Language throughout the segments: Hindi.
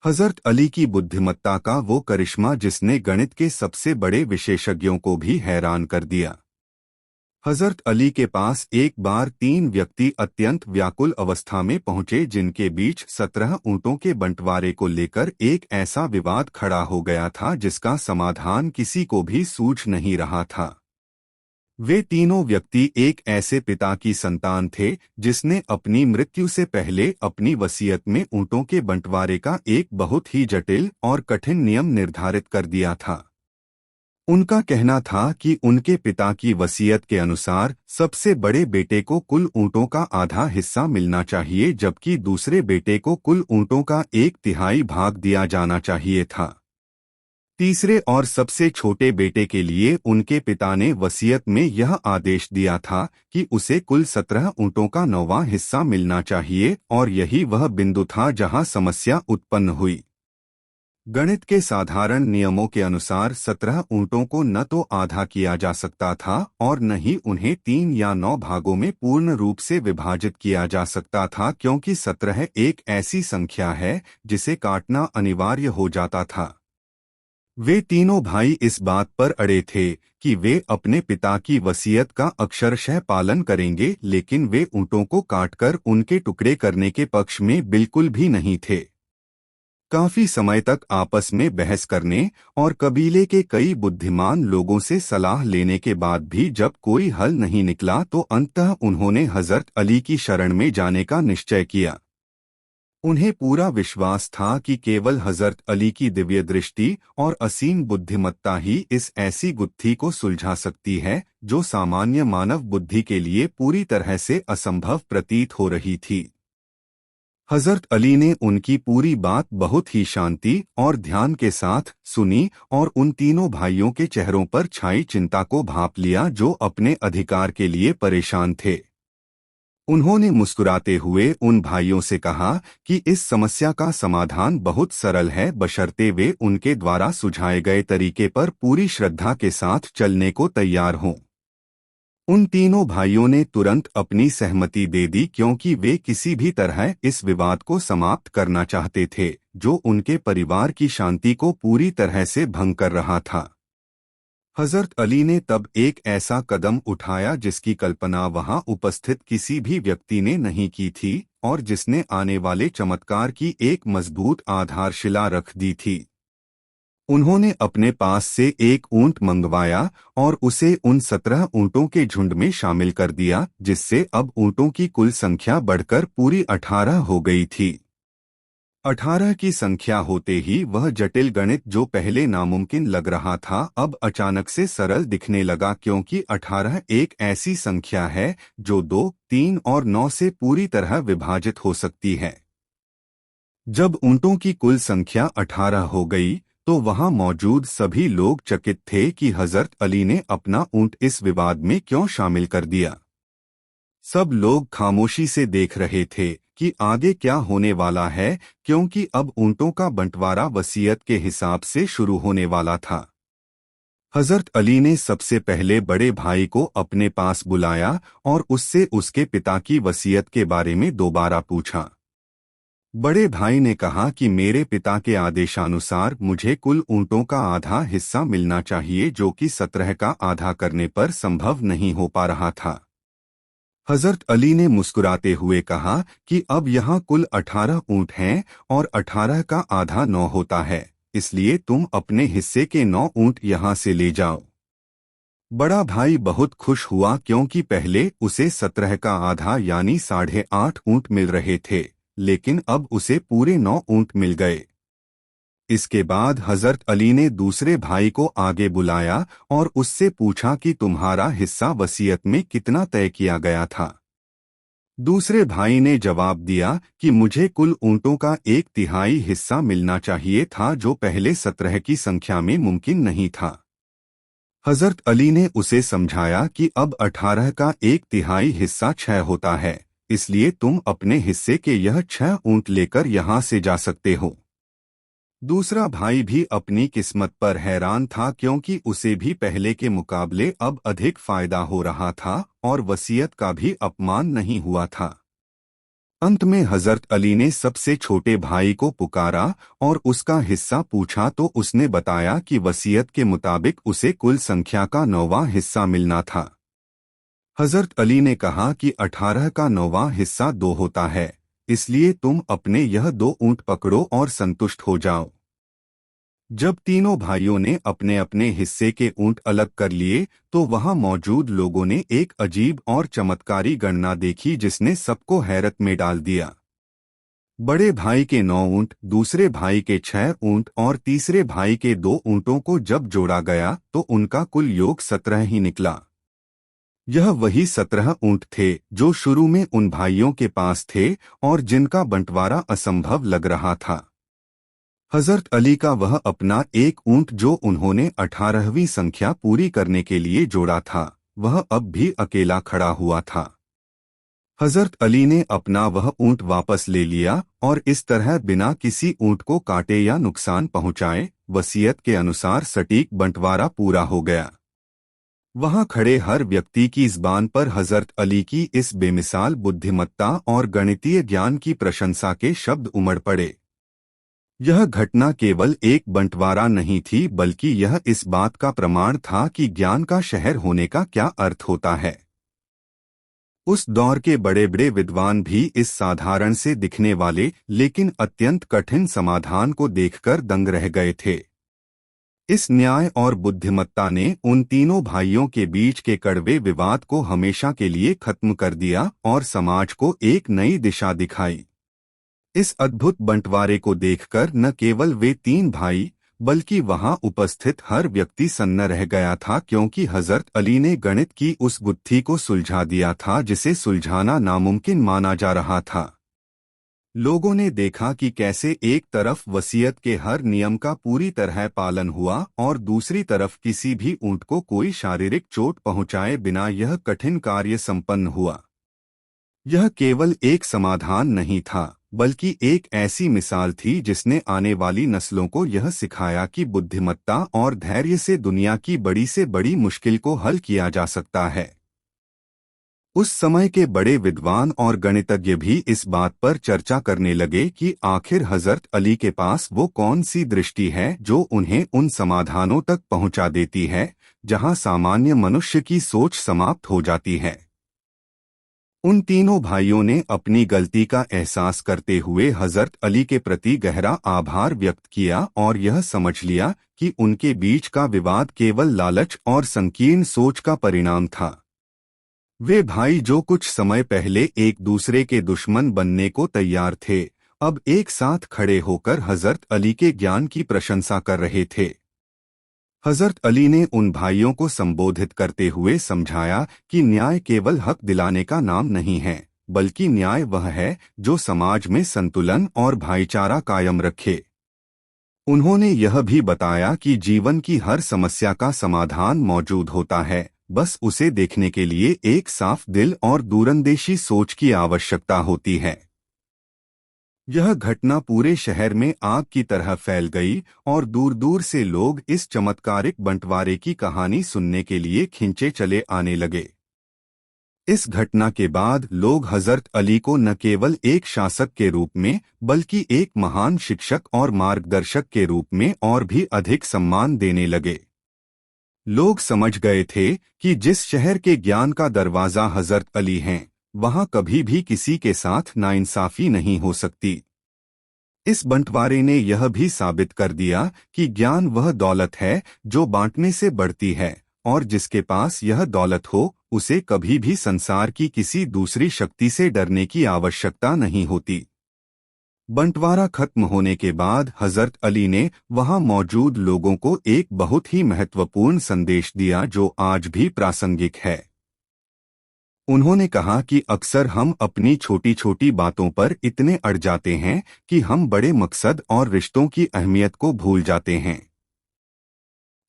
हजरत अली की बुद्धिमत्ता का वो करिश्मा जिसने गणित के सबसे बड़े विशेषज्ञों को भी हैरान कर दिया। हजरत अली के पास एक बार 3 व्यक्ति अत्यंत व्याकुल अवस्था में पहुंचे जिनके बीच 17 ऊँटों के बंटवारे को लेकर एक ऐसा विवाद खड़ा हो गया था जिसका समाधान किसी को भी सूझ नहीं रहा था। वे तीनों व्यक्ति एक ऐसे पिता की संतान थे जिसने अपनी मृत्यु से पहले अपनी वसीयत में ऊँटों के बंटवारे का एक बहुत ही जटिल और कठिन नियम निर्धारित कर दिया था। उनका कहना था कि उनके पिता की वसीयत के अनुसार सबसे बड़े बेटे को कुल ऊँटों का आधा हिस्सा मिलना चाहिए जबकि दूसरे बेटे को कुल ऊँटों का 1/3 भाग दिया जाना चाहिए था। तीसरे और सबसे छोटे बेटे के लिए उनके पिता ने वसीयत में यह आदेश दिया था कि उसे कुल 17 ऊँटों का 9वां हिस्सा मिलना चाहिए और यही वह बिंदु था जहां समस्या उत्पन्न हुई। गणित के साधारण नियमों के अनुसार 17 ऊँटों को न तो आधा किया जा सकता था और न ही उन्हें 3 या 9 भागों में पूर्ण रूप से विभाजित किया जा सकता था क्योंकि 17 एक ऐसी संख्या है जिसे काटना अनिवार्य हो जाता था। वे तीनों भाई इस बात पर अड़े थे कि वे अपने पिता की वसीयत का अक्षरशः पालन करेंगे, लेकिन वे ऊँटों को काटकर उनके टुकड़े करने के पक्ष में बिल्कुल भी नहीं थे। काफी समय तक आपस में बहस करने और कबीले के कई बुद्धिमान लोगों से सलाह लेने के बाद भी जब कोई हल नहीं निकला तो अंततः उन्होंने हजरत अली की शरण में जाने का निश्चय किया। उन्हें पूरा विश्वास था कि केवल हजरत अली की दिव्य दृष्टि और असीम बुद्धिमत्ता ही इस ऐसी गुत्थी को सुलझा सकती है जो सामान्य मानव बुद्धि के लिए पूरी तरह से असंभव प्रतीत हो रही थी। हजरत अली ने उनकी पूरी बात बहुत ही शांति और ध्यान के साथ सुनी और उन तीनों भाइयों के चेहरों पर छाई चिंता को भांप लिया जो अपने अधिकार के लिए परेशान थे। उन्होंने मुस्कुराते हुए उन भाइयों से कहा कि इस समस्या का समाधान बहुत सरल है बशर्ते वे उनके द्वारा सुझाए गए तरीके पर पूरी श्रद्धा के साथ चलने को तैयार हों। उन तीनों भाइयों ने तुरंत अपनी सहमति दे दी क्योंकि वे किसी भी तरह इस विवाद को समाप्त करना चाहते थे जो उनके परिवार की शांति को पूरी तरह से भंग कर रहा था। हजरत अली ने तब एक ऐसा कदम उठाया जिसकी कल्पना वहां उपस्थित किसी भी व्यक्ति ने नहीं की थी और जिसने आने वाले चमत्कार की एक मजबूत आधारशिला रख दी थी। उन्होंने अपने पास से एक ऊंट मंगवाया और उसे उन 17 ऊंटों के झुंड में शामिल कर दिया जिससे अब ऊंटों की कुल संख्या बढ़कर पूरी 18 हो गई थी। 18 की संख्या होते ही वह जटिल गणित जो पहले नामुमकिन लग रहा था अब अचानक से सरल दिखने लगा क्योंकि 18 एक ऐसी संख्या है जो 2, 3 और 9 से पूरी तरह विभाजित हो सकती है। जब ऊंटों की कुल संख्या 18 हो गई तो वहां मौजूद सभी लोग चकित थे कि हजरत अली ने अपना ऊंट इस विवाद में क्यों शामिल कर दिया। सब लोग खामोशी से देख रहे थे कि आगे क्या होने वाला है क्योंकि अब ऊंटों का बंटवारा वसीयत के हिसाब से शुरू होने वाला था। हजरत अली ने सबसे पहले बड़े भाई को अपने पास बुलाया और उससे उसके पिता की वसीयत के बारे में दोबारा पूछा। बड़े भाई ने कहा कि मेरे पिता के आदेशानुसार मुझे कुल ऊंटों का आधा हिस्सा मिलना चाहिए जो कि 17 का आधा करने पर संभव नहीं हो पा रहा था। हजरत अली ने मुस्कुराते हुए कहा कि अब यहाँ कुल 18 ऊंट हैं और 18 का आधा 9 होता है, इसलिए तुम अपने हिस्से के 9 ऊंट यहाँ से ले जाओ। बड़ा भाई बहुत खुश हुआ क्योंकि पहले उसे 17 का आधा यानी 8.5 ऊंट मिल रहे थे, लेकिन अब उसे पूरे 9 ऊंट मिल गए। इसके बाद हजरत अली ने दूसरे भाई को आगे बुलाया और उससे पूछा कि तुम्हारा हिस्सा वसीयत में कितना तय किया गया था। दूसरे भाई ने जवाब दिया कि मुझे कुल ऊंटों का 1/3 हिस्सा मिलना चाहिए था जो पहले 17 की संख्या में मुमकिन नहीं था। हजरत अली ने उसे समझाया कि अब 18 का 1/3 हिस्सा 6 होता है, इसलिए तुम अपने हिस्से के यह 6 ऊंट लेकर यहाँ से जा सकते हो। दूसरा भाई भी अपनी किस्मत पर हैरान था क्योंकि उसे भी पहले के मुकाबले अब अधिक फायदा हो रहा था और वसीयत का भी अपमान नहीं हुआ था। अंत में हजरत अली ने सबसे छोटे भाई को पुकारा और उसका हिस्सा पूछा तो उसने बताया कि वसीयत के मुताबिक उसे कुल संख्या का 9वां हिस्सा मिलना था। हजरत अली ने कहा कि 18 का 9वां हिस्सा 2 होता है, इसलिए तुम अपने यह 2 ऊंट पकड़ो और संतुष्ट हो जाओ। जब तीनों भाइयों ने अपने अपने हिस्से के ऊंट अलग कर लिए तो वहां मौजूद लोगों ने एक अजीब और चमत्कारी गणना देखी जिसने सबको हैरत में डाल दिया। बड़े भाई के 9 ऊंट, दूसरे भाई के 6 ऊंट और तीसरे भाई के 2 ऊंटों को जब जोड़ा गया तो उनका कुल योग 17 ही निकला। यह वही 17 ऊंट थे जो शुरू में उन भाइयों के पास थे और जिनका बंटवारा असंभव लग रहा था। हजरत अली का वह अपना एक ऊंट जो उन्होंने 18वीं संख्या पूरी करने के लिए जोड़ा था, वह अब भी अकेला खड़ा हुआ था। हजरत अली ने अपना वह ऊंट वापस ले लिया और इस तरह बिना किसी ऊंट को काटे या नुकसान पहुंचाए वसीयत के अनुसार सटीक बंटवारा पूरा हो गया। वहां खड़े हर व्यक्ति की ज़बान पर हजरत अली की इस बेमिसाल बुद्धिमत्ता और गणितीय ज्ञान की प्रशंसा के शब्द उमड़ पड़े। यह घटना केवल एक बंटवारा नहीं थी बल्कि यह इस बात का प्रमाण था कि ज्ञान का शहर होने का क्या अर्थ होता है। उस दौर के बड़े बड़े विद्वान भी इस साधारण से दिखने वाले लेकिन अत्यंत कठिन समाधान को देखकर दंग रह गए थे। इस न्याय और बुद्धिमत्ता ने उन तीनों भाइयों के बीच के कड़वे विवाद को हमेशा के लिए खत्म कर दिया और समाज को एक नई दिशा दिखाई। इस अद्भुत बंटवारे को देखकर न केवल वे 3 भाई बल्कि वहां उपस्थित हर व्यक्ति सन्न रह गया था, क्योंकि हजरत अली ने गणित की उस गुत्थी को सुलझा दिया था जिसे सुलझाना नामुमकिन माना जा रहा था। लोगों ने देखा कि कैसे एक तरफ वसीयत के हर नियम का पूरी तरह पालन हुआ और दूसरी तरफ किसी भी ऊंट को कोई शारीरिक चोट पहुंचाए बिना यह कठिन कार्य संपन्न हुआ। यह केवल एक समाधान नहीं था बल्कि एक ऐसी मिसाल थी जिसने आने वाली नस्लों को यह सिखाया कि बुद्धिमत्ता और धैर्य से दुनिया की बड़ी से बड़ी मुश्किल को हल किया जा सकता है। उस समय के बड़े विद्वान और गणितज्ञ भी इस बात पर चर्चा करने लगे कि आखिर हजरत अली के पास वो कौन सी दृष्टि है जो उन्हें उन समाधानों तक पहुंचा देती है जहां सामान्य मनुष्य की सोच समाप्त हो जाती है। उन तीनों भाइयों ने अपनी गलती का एहसास करते हुए हजरत अली के प्रति गहरा आभार व्यक्त किया और यह समझ लिया कि उनके बीच का विवाद केवल लालच और संकीर्ण सोच का परिणाम था। वे भाई जो कुछ समय पहले एक दूसरे के दुश्मन बनने को तैयार थे, अब एक साथ खड़े होकर हजरत अली के ज्ञान की प्रशंसा कर रहे थे। हजरत अली ने उन भाइयों को संबोधित करते हुए समझाया कि न्याय केवल हक दिलाने का नाम नहीं है, बल्कि न्याय वह है जो समाज में संतुलन और भाईचारा कायम रखे। उन्होंने यह भी बताया कि जीवन की हर समस्या का समाधान मौजूद होता है, बस उसे देखने के लिए एक साफ दिल और दूरंदेशी सोच की आवश्यकता होती है। यह घटना पूरे शहर में आग की तरह फैल गई और दूर दूर से लोग इस चमत्कारिक बंटवारे की कहानी सुनने के लिए खिंचे चले आने लगे। इस घटना के बाद लोग हजरत अली को न केवल एक शासक के रूप में बल्कि एक महान शिक्षक और मार्गदर्शक के रूप में और भी अधिक सम्मान देने लगे। लोग समझ गए थे कि जिस शहर के ज्ञान का दरवाजा हजरत अली हैं, वहां कभी भी किसी के साथ नाइंसाफी नहीं हो सकती। इस बंटवारे ने यह भी साबित कर दिया कि ज्ञान वह दौलत है जो बांटने से बढ़ती है और जिसके पास यह दौलत हो उसे कभी भी संसार की किसी दूसरी शक्ति से डरने की आवश्यकता नहीं होती। बंटवारा खत्म होने के बाद हजरत अली ने वहां मौजूद लोगों को एक बहुत ही महत्वपूर्ण संदेश दिया जो आज भी प्रासंगिक है। उन्होंने कहा कि अक्सर हम अपनी छोटी छोटी बातों पर इतने अड़ जाते हैं कि हम बड़े मकसद और रिश्तों की अहमियत को भूल जाते हैं।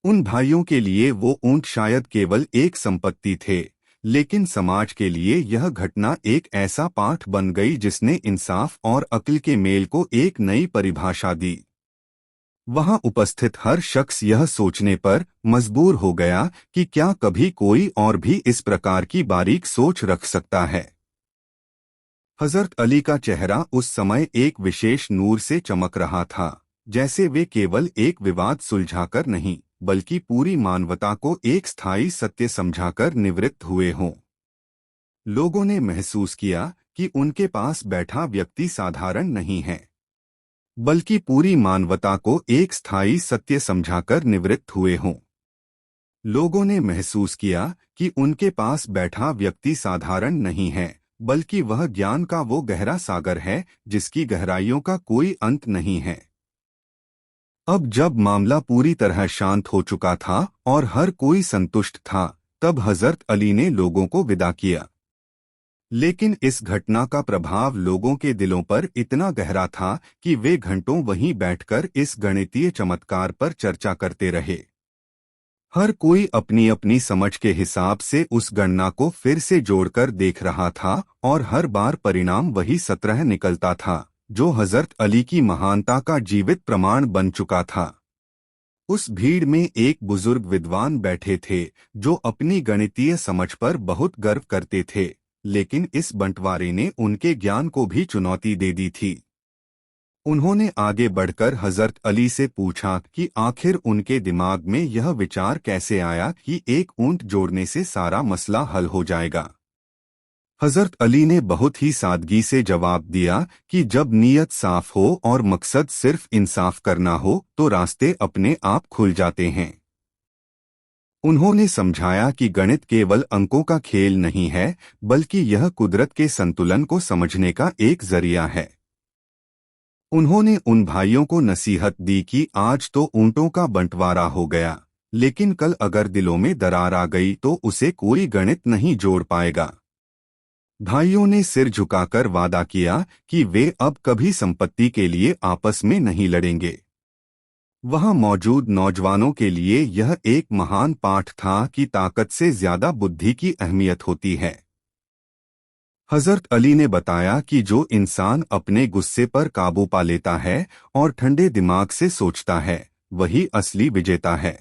उन भाइयों के लिए वो ऊंट शायद केवल एक संपत्ति थे, लेकिन समाज के लिए यह घटना एक ऐसा पाठ बन गई जिसने इंसाफ और अक्ल के मेल को एक नई परिभाषा दी। वहां उपस्थित हर शख्स यह सोचने पर मजबूर हो गया कि क्या कभी कोई और भी इस प्रकार की बारीक सोच रख सकता है। हजरत अली का चेहरा उस समय एक विशेष नूर से चमक रहा था, जैसे वे केवल एक विवाद सुलझाकर नहीं बल्कि पूरी मानवता को एक स्थायी सत्य समझाकर निवृत्त हुए हों। लोगों ने महसूस किया कि उनके पास बैठा व्यक्ति साधारण नहीं है, बल्कि पूरी मानवता को एक स्थायी सत्य समझाकर निवृत्त हुए हों। लोगों ने महसूस किया कि उनके पास बैठा व्यक्ति साधारण नहीं है, बल्कि वह ज्ञान का वो गहरा सागर है जिसकी गहराइयों का कोई अंत नहीं है। अब जब मामला पूरी तरह शांत हो चुका था और हर कोई संतुष्ट था, तब हजरत अली ने लोगों को विदा किया। लेकिन इस घटना का प्रभाव लोगों के दिलों पर इतना गहरा था कि वे घंटों वहीं बैठकर इस गणितीय चमत्कार पर चर्चा करते रहे। हर कोई अपनी अपनी समझ के हिसाब से उस गणना को फिर से जोड़कर देख रहा था और हर बार परिणाम वही 17 निकलता था, जो हजरत अली की महानता का जीवित प्रमाण बन चुका था। उस भीड़ में एक बुजुर्ग विद्वान बैठे थे जो अपनी गणितीय समझ पर बहुत गर्व करते थे, लेकिन इस बंटवारे ने उनके ज्ञान को भी चुनौती दे दी थी। उन्होंने आगे बढ़कर हजरत अली से पूछा कि आखिर उनके दिमाग में यह विचार कैसे आया कि एक ऊंट जोड़ने से सारा मसला हल हो जाएगा। हजरत अली ने बहुत ही सादगी से जवाब दिया कि जब नीयत साफ हो और मकसद सिर्फ इंसाफ करना हो तो रास्ते अपने आप खुल जाते हैं। उन्होंने समझाया कि गणित केवल अंकों का खेल नहीं है, बल्कि यह कुदरत के संतुलन को समझने का एक जरिया है। उन्होंने उन भाइयों को नसीहत दी कि आज तो ऊंटों का बंटवारा हो गया, लेकिन कल अगर दिलों में दरार आ गई तो उसे कोई गणित नहीं जोड़ पाएगा। भाइयों ने सिर झुकाकर वादा किया कि वे अब कभी संपत्ति के लिए आपस में नहीं लड़ेंगे। वहां मौजूद नौजवानों के लिए यह एक महान पाठ था कि ताकत से ज्यादा बुद्धि की अहमियत होती है। हजरत अली ने बताया कि जो इंसान अपने गुस्से पर काबू पा लेता है और ठंडे दिमाग से सोचता है, वही असली विजेता है।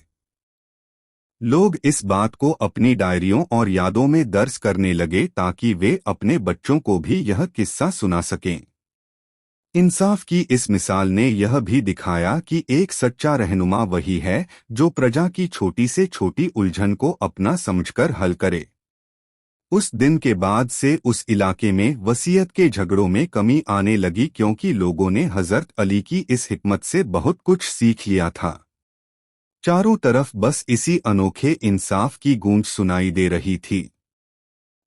लोग इस बात को अपनी डायरियों और यादों में दर्ज करने लगे ताकि वे अपने बच्चों को भी यह किस्सा सुना सकें। इंसाफ की इस मिसाल ने यह भी दिखाया कि एक सच्चा रहनुमा वही है जो प्रजा की छोटी से छोटी उलझन को अपना समझकर हल करे। उस दिन के बाद से उस इलाके में वसीयत के झगड़ों में कमी आने लगी, क्योंकि लोगों ने हजरत अली की इस हिकमत से बहुत कुछ सीख लिया था। चारों तरफ बस इसी अनोखे इंसाफ की गूंज सुनाई दे रही थी।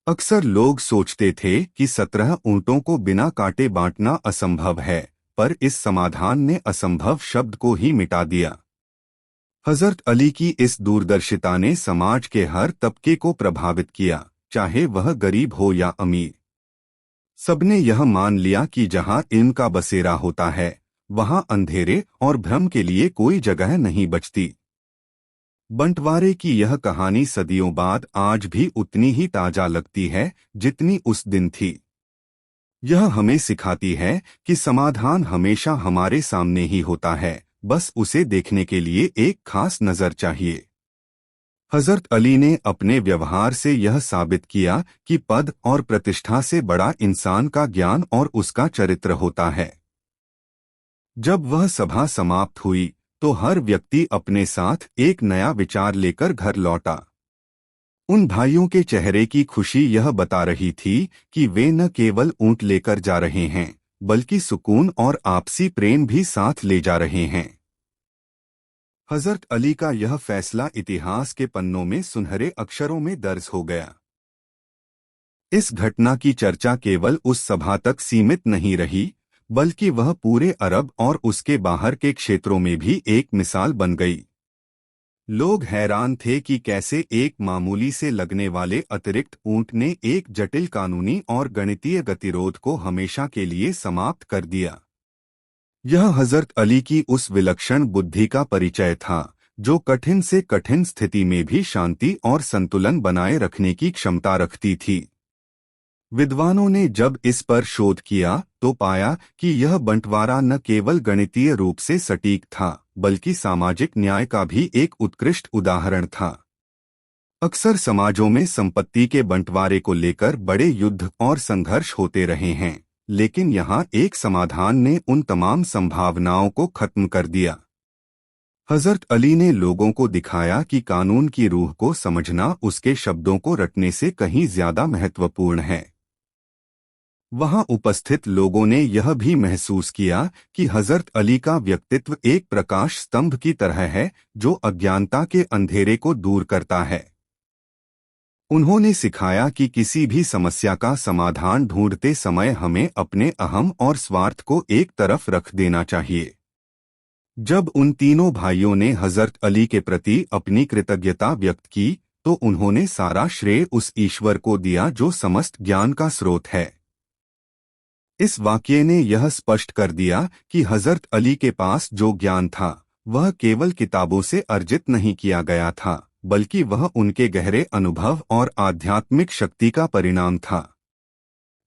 अक्सर लोग सोचते थे कि 17 ऊंटों को बिना काटे बांटना असंभव है, पर इस समाधान ने असंभव शब्द को ही मिटा दिया। हजरत अली की इस दूरदर्शिता ने समाज के हर तबके को प्रभावित किया, चाहे वह गरीब हो या अमीर। सबने यह मान लिया कि जहां इल्म का बसेरा होता है, वहां अंधेरे और भ्रम के लिए कोई जगह नहीं बचती। बंटवारे की यह कहानी सदियों बाद आज भी उतनी ही ताजा लगती है जितनी उस दिन थी। यह हमें सिखाती है कि समाधान हमेशा हमारे सामने ही होता है, बस उसे देखने के लिए एक खास नजर चाहिए। हजरत अली ने अपने व्यवहार से यह साबित किया कि पद और प्रतिष्ठा से बड़ा इंसान का ज्ञान और उसका चरित्र होता है। जब वह सभा समाप्त हुई तो हर व्यक्ति अपने साथ एक नया विचार लेकर घर लौटा। उन भाइयों के चेहरे की खुशी यह बता रही थी कि वे न केवल ऊंट लेकर जा रहे हैं, बल्कि सुकून और आपसी प्रेम भी साथ ले जा रहे हैं। हजरत अली का यह फैसला इतिहास के पन्नों में सुनहरे अक्षरों में दर्ज हो गया। इस घटना की चर्चा केवल उस सभा तक सीमित नहीं रही, बल्कि वह पूरे अरब और उसके बाहर के क्षेत्रों में भी एक मिसाल बन गई। लोग हैरान थे कि कैसे एक मामूली से लगने वाले अतिरिक्त ऊंट ने एक जटिल कानूनी और गणितीय गतिरोध को हमेशा के लिए समाप्त कर दिया। यह हजरत अली की उस विलक्षण बुद्धि का परिचय था जो कठिन से कठिन स्थिति में भी शांति और संतुलन बनाए रखने की क्षमता रखती थी। विद्वानों ने जब इस पर शोध किया तो पाया कि यह बंटवारा न केवल गणितीय रूप से सटीक था, बल्कि सामाजिक न्याय का भी एक उत्कृष्ट उदाहरण था। अक्सर समाजों में संपत्ति के बंटवारे को लेकर बड़े युद्ध और संघर्ष होते रहे हैं, लेकिन यहाँ एक समाधान ने उन तमाम संभावनाओं को खत्म कर दिया। हजरत अली ने लोगों को दिखाया कि कानून की रूह को समझना उसके शब्दों को रटने से कहीं ज्यादा महत्वपूर्ण है। वहां उपस्थित लोगों ने यह भी महसूस किया कि हजरत अली का व्यक्तित्व एक प्रकाश स्तंभ की तरह है जो अज्ञानता के अंधेरे को दूर करता है। उन्होंने सिखाया कि किसी भी समस्या का समाधान ढूंढते समय हमें अपने अहम और स्वार्थ को एक तरफ रख देना चाहिए। जब उन तीनों भाइयों ने हजरत अली के प्रति अपनी कृतज्ञता व्यक्त की तो उन्होंने सारा श्रेय उस ईश्वर को दिया जो समस्त ज्ञान का स्रोत है। इस वाक्य ने यह स्पष्ट कर दिया कि हजरत अली के पास जो ज्ञान था वह केवल किताबों से अर्जित नहीं किया गया था, बल्कि वह उनके गहरे अनुभव और आध्यात्मिक शक्ति का परिणाम था।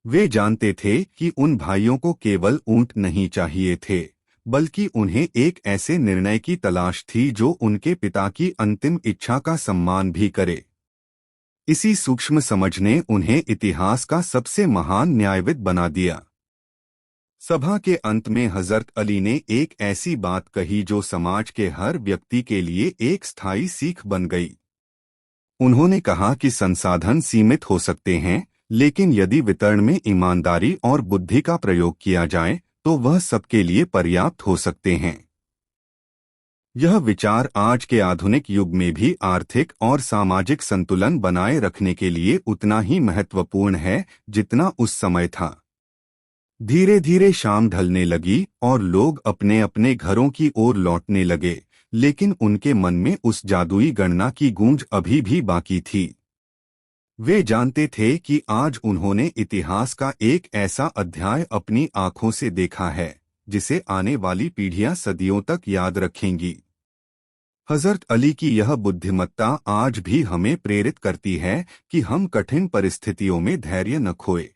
वे जानते थे कि उन भाइयों को केवल ऊंट नहीं चाहिए थे, बल्कि उन्हें एक ऐसे निर्णय की तलाश थी जो उनके पिता की अंतिम इच्छा का सम्मान भी करे। इसी सूक्ष्म समझ ने उन्हें इतिहास का सबसे महान न्यायविद बना दिया। सभा के अंत में हजरत अली ने एक ऐसी बात कही जो समाज के हर व्यक्ति के लिए एक स्थायी सीख बन गई। उन्होंने कहा कि संसाधन सीमित हो सकते हैं, लेकिन यदि वितरण में ईमानदारी और बुद्धि का प्रयोग किया जाए तो वह सबके लिए पर्याप्त हो सकते हैं। यह विचार आज के आधुनिक युग में भी आर्थिक और सामाजिक संतुलन बनाए रखने के लिए उतना ही महत्वपूर्ण है जितना उस समय था। धीरे धीरे शाम ढलने लगी और लोग अपने अपने घरों की ओर लौटने लगे, लेकिन उनके मन में उस जादुई गणना की गूंज अभी भी बाकी थी। वे जानते थे कि आज उन्होंने इतिहास का एक ऐसा अध्याय अपनी आंखों से देखा है जिसे आने वाली पीढ़ियां सदियों तक याद रखेंगी। हजरत अली की यह बुद्धिमत्ता आज भी हमें प्रेरित करती है कि हम कठिन परिस्थितियों में धैर्य न खोए।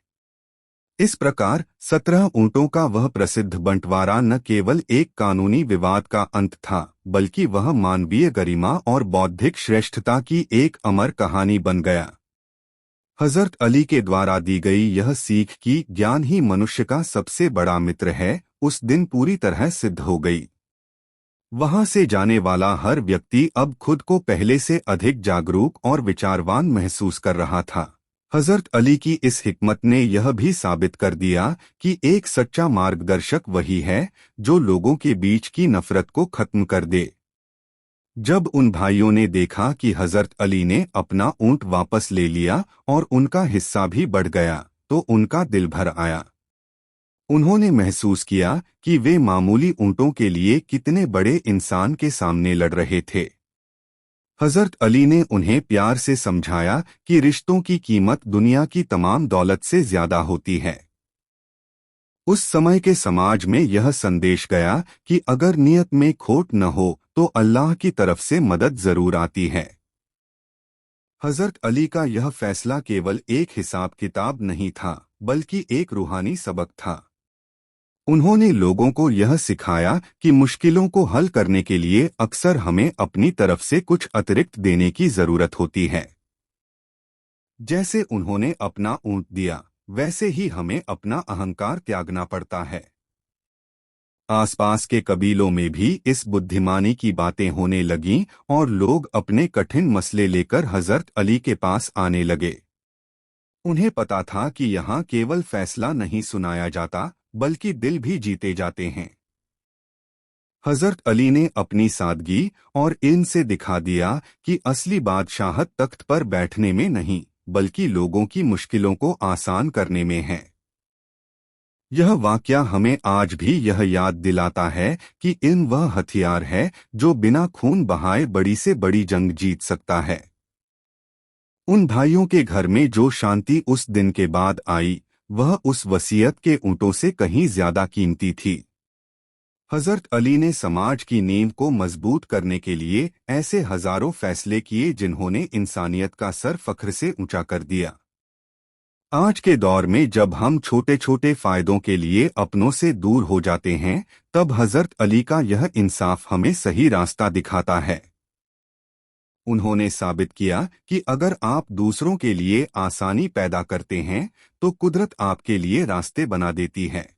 इस प्रकार 17 ऊंटों का वह प्रसिद्ध बंटवारा न केवल एक कानूनी विवाद का अंत था, बल्कि वह मानवीय गरिमा और बौद्धिक श्रेष्ठता की एक अमर कहानी बन गया। हजरत अली के द्वारा दी गई यह सीख कि ज्ञान ही मनुष्य का सबसे बड़ा मित्र है, उस दिन पूरी तरह सिद्ध हो गई। वहां से जाने वाला हर व्यक्ति अब खुद को पहले से अधिक जागरूक और विचारवान महसूस कर रहा था। हजरत अली की इस हिकमत ने यह भी साबित कर दिया कि एक सच्चा मार्गदर्शक वही है जो लोगों के बीच की नफरत को खत्म कर दे। जब उन भाइयों ने देखा कि हजरत अली ने अपना ऊंट वापस ले लिया और उनका हिस्सा भी बढ़ गया तो उनका दिल भर आया। उन्होंने महसूस किया कि वे मामूली ऊंटों के लिए कितने बड़े इंसान के सामने लड़ रहे थे। हजरत अली ने उन्हें प्यार से समझाया कि रिश्तों की कीमत दुनिया की तमाम दौलत से ज्यादा होती है। उस समय के समाज में यह संदेश गया कि अगर नियत में खोट न हो तो अल्लाह की तरफ से मदद जरूर आती है। हजरत अली का यह फैसला केवल एक हिसाब किताब नहीं था, बल्कि एक रूहानी सबक था। उन्होंने लोगों को यह सिखाया कि मुश्किलों को हल करने के लिए अक्सर हमें अपनी तरफ से कुछ अतिरिक्त देने की जरूरत होती है। जैसे उन्होंने अपना ऊंट दिया, वैसे ही हमें अपना अहंकार त्यागना पड़ता है। आसपास के कबीलों में भी इस बुद्धिमानी की बातें होने लगीं और लोग अपने कठिन मसले लेकर हजरत अली के पास आने लगे। उन्हें पता था कि यहाँ केवल फैसला नहीं सुनाया जाता, बल्कि दिल भी जीते जाते हैं। हजरत अली ने अपनी सादगी और इल्म से दिखा दिया कि असली बादशाहत तख्त पर बैठने में नहीं, बल्कि लोगों की मुश्किलों को आसान करने में है। यह वाकया हमें आज भी यह याद दिलाता है कि इल्म वह हथियार है जो बिना खून बहाए बड़ी से बड़ी जंग जीत सकता है। उन भाइयों के घर में जो शांति उस दिन के बाद आई, वह उस वसीयत के ऊंटों से कहीं ज्यादा कीमती थी। हजरत अली ने समाज की नींव को मजबूत करने के लिए ऐसे हजारों फैसले किए जिन्होंने इंसानियत का सर फख्र से ऊंचा कर दिया। आज के दौर में जब हम छोटे छोटे फायदों के लिए अपनों से दूर हो जाते हैं, तब हजरत अली का यह इंसाफ हमें सही रास्ता दिखाता है। उन्होंने साबित किया कि अगर आप दूसरों के लिए आसानी पैदा करते हैं तो कुदरत आपके लिए रास्ते बना देती है।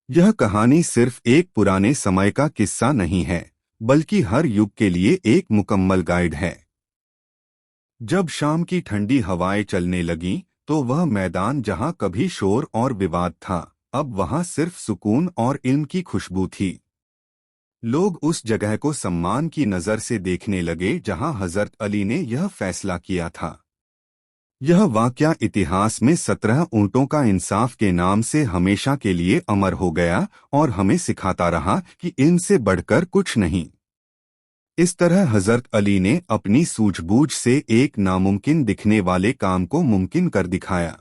यह कहानी सिर्फ एक पुराने समय का किस्सा नहीं है, बल्कि हर युग के लिए एक मुकम्मल गाइड है। जब शाम की ठंडी हवाएं चलने लगीं, तो वह मैदान जहां कभी शोर और विवाद था, अब वहां सिर्फ सुकून और इल्म की खुशबू थी। लोग उस जगह को सम्मान की नज़र से देखने लगे जहां हजरत अली ने यह फैसला किया था। यह वाकया इतिहास में 17 ऊंटों का इंसाफ के नाम से हमेशा के लिए अमर हो गया और हमें सिखाता रहा कि इनसे बढ़कर कुछ नहीं। इस तरह हजरत अली ने अपनी सूझबूझ से एक नामुमकिन दिखने वाले काम को मुमकिन कर दिखाया।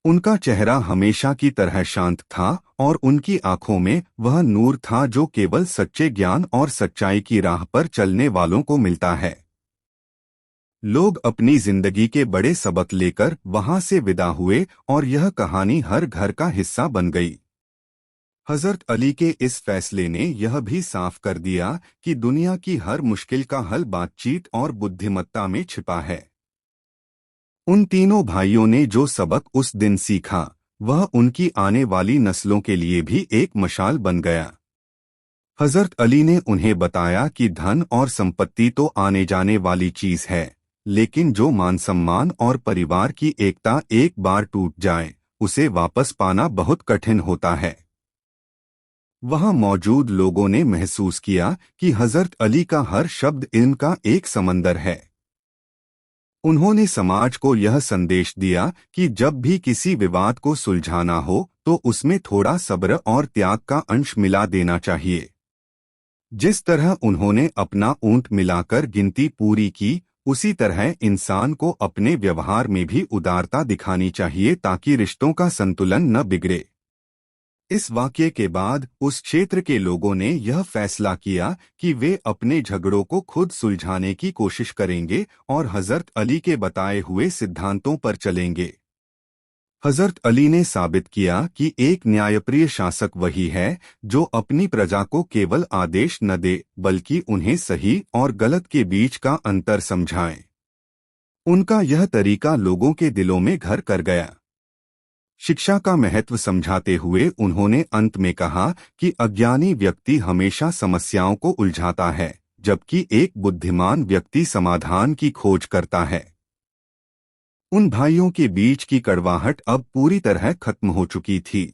उनका चेहरा हमेशा की तरह शांत था और उनकी आंखों में वह नूर था जो केवल सच्चे ज्ञान और सच्चाई की राह पर चलने वालों को मिलता है। लोग अपनी जिंदगी के बड़े सबक लेकर वहां से विदा हुए और यह कहानी हर घर का हिस्सा बन गई। हजरत अली के इस फैसले ने यह भी साफ कर दिया कि दुनिया की हर मुश्किल का हल बातचीत और बुद्धिमत्ता में छिपा है। उन तीनों भाइयों ने जो सबक उस दिन सीखा, वह उनकी आने वाली नस्लों के लिए भी एक मशाल बन गया। हजरत अली ने उन्हें बताया कि धन और संपत्ति तो आने जाने वाली चीज है, लेकिन जो मान सम्मान और परिवार की एकता एक बार टूट जाए, उसे वापस पाना बहुत कठिन होता है। वहां मौजूद लोगों ने महसूस किया कि हजरत अली का हर शब्द इल्म का एक समंदर है। उन्होंने समाज को यह संदेश दिया कि जब भी किसी विवाद को सुलझाना हो तो उसमें थोड़ा सब्र और त्याग का अंश मिला देना चाहिए। जिस तरह उन्होंने अपना ऊंट मिलाकर गिनती पूरी की, उसी तरह इंसान को अपने व्यवहार में भी उदारता दिखानी चाहिए ताकि रिश्तों का संतुलन न बिगड़े। इस वाक़ये के बाद उस क्षेत्र के लोगों ने यह फैसला किया कि वे अपने झगड़ों को खुद सुलझाने की कोशिश करेंगे और हजरत अली के बताए हुए सिद्धांतों पर चलेंगे। हजरत अली ने साबित किया कि एक न्यायप्रिय शासक वही है जो अपनी प्रजा को केवल आदेश न दे, बल्कि उन्हें सही और गलत के बीच का अंतर समझाए। उनका यह तरीका लोगों के दिलों में घर कर गया। शिक्षा का महत्व समझाते हुए उन्होंने अंत में कहा कि अज्ञानी व्यक्ति हमेशा समस्याओं को उलझाता है, जबकि एक बुद्धिमान व्यक्ति समाधान की खोज करता है। उन भाइयों के बीच की कड़वाहट अब पूरी तरह खत्म हो चुकी थी।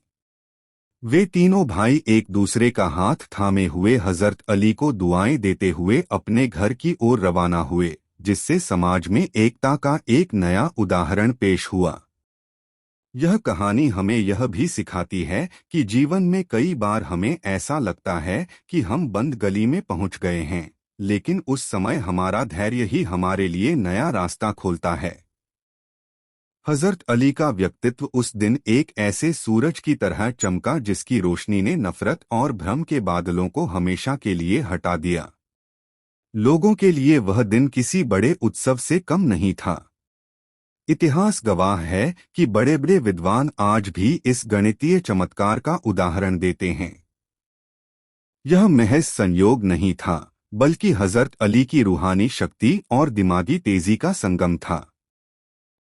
वे तीनों भाई एक दूसरे का हाथ थामे हुए हजरत अली को दुआएं देते हुए अपने घर की ओर रवाना हुए, जिससे समाज में एकता का एक नया उदाहरण पेश हुआ। यह कहानी हमें यह भी सिखाती है कि जीवन में कई बार हमें ऐसा लगता है कि हम बंद गली में पहुंच गए हैं, लेकिन उस समय हमारा धैर्य ही हमारे लिए नया रास्ता खोलता है। हजरत अली का व्यक्तित्व उस दिन एक ऐसे सूरज की तरह चमका जिसकी रोशनी ने नफरत और भ्रम के बादलों को हमेशा के लिए हटा दिया। लोगों के लिए वह दिन किसी बड़े उत्सव से कम नहीं था। इतिहास गवाह है कि बड़े बड़े विद्वान आज भी इस गणितीय चमत्कार का उदाहरण देते हैं। यह महज संयोग नहीं था, बल्कि हजरत अली की रूहानी शक्ति और दिमागी तेजी का संगम था।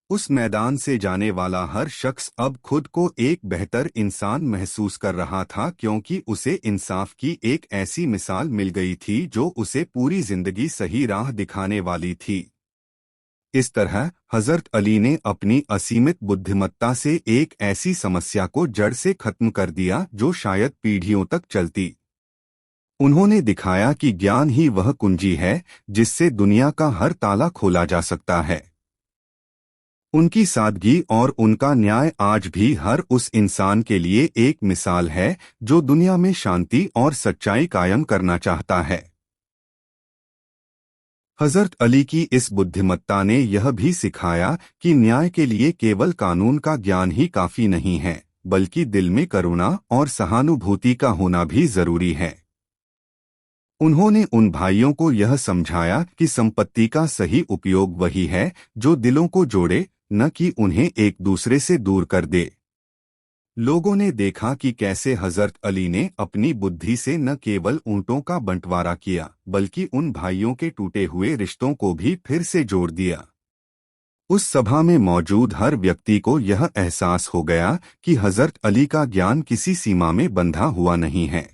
उस मैदान से जाने वाला हर शख्स अब खुद को एक बेहतर इंसान महसूस कर रहा था, क्योंकि उसे इंसाफ की एक ऐसी मिसाल मिल गई थी जो उसे पूरी जिंदगी सही राह दिखाने वाली थी। इस तरह हजरत अली ने अपनी असीमित बुद्धिमत्ता से एक ऐसी समस्या को जड़ से खत्म कर दिया जो शायद पीढ़ियों तक चलती। उन्होंने दिखाया कि ज्ञान ही वह कुंजी है जिससे दुनिया का हर ताला खोला जा सकता है। उनकी सादगी और उनका न्याय आज भी हर उस इंसान के लिए एक मिसाल है जो दुनिया में शांति और सच्चाई कायम करना चाहता है। हजरत अली की इस बुद्धिमत्ता ने यह भी सिखाया कि न्याय के लिए केवल कानून का ज्ञान ही काफी नहीं है, बल्कि दिल में करुणा और सहानुभूति का होना भी जरूरी है। उन्होंने उन भाइयों को यह समझाया कि संपत्ति का सही उपयोग वही है जो दिलों को जोड़े, न कि उन्हें एक दूसरे से दूर कर दे। लोगों ने देखा कि कैसे हजरत अली ने अपनी बुद्धि से न केवल ऊंटों का बंटवारा किया बल्कि उन भाइयों के टूटे हुए रिश्तों को भी फिर से जोड़ दिया। उस सभा में मौजूद हर व्यक्ति को यह एहसास हो गया कि हजरत अली का ज्ञान किसी सीमा में बंधा हुआ नहीं है।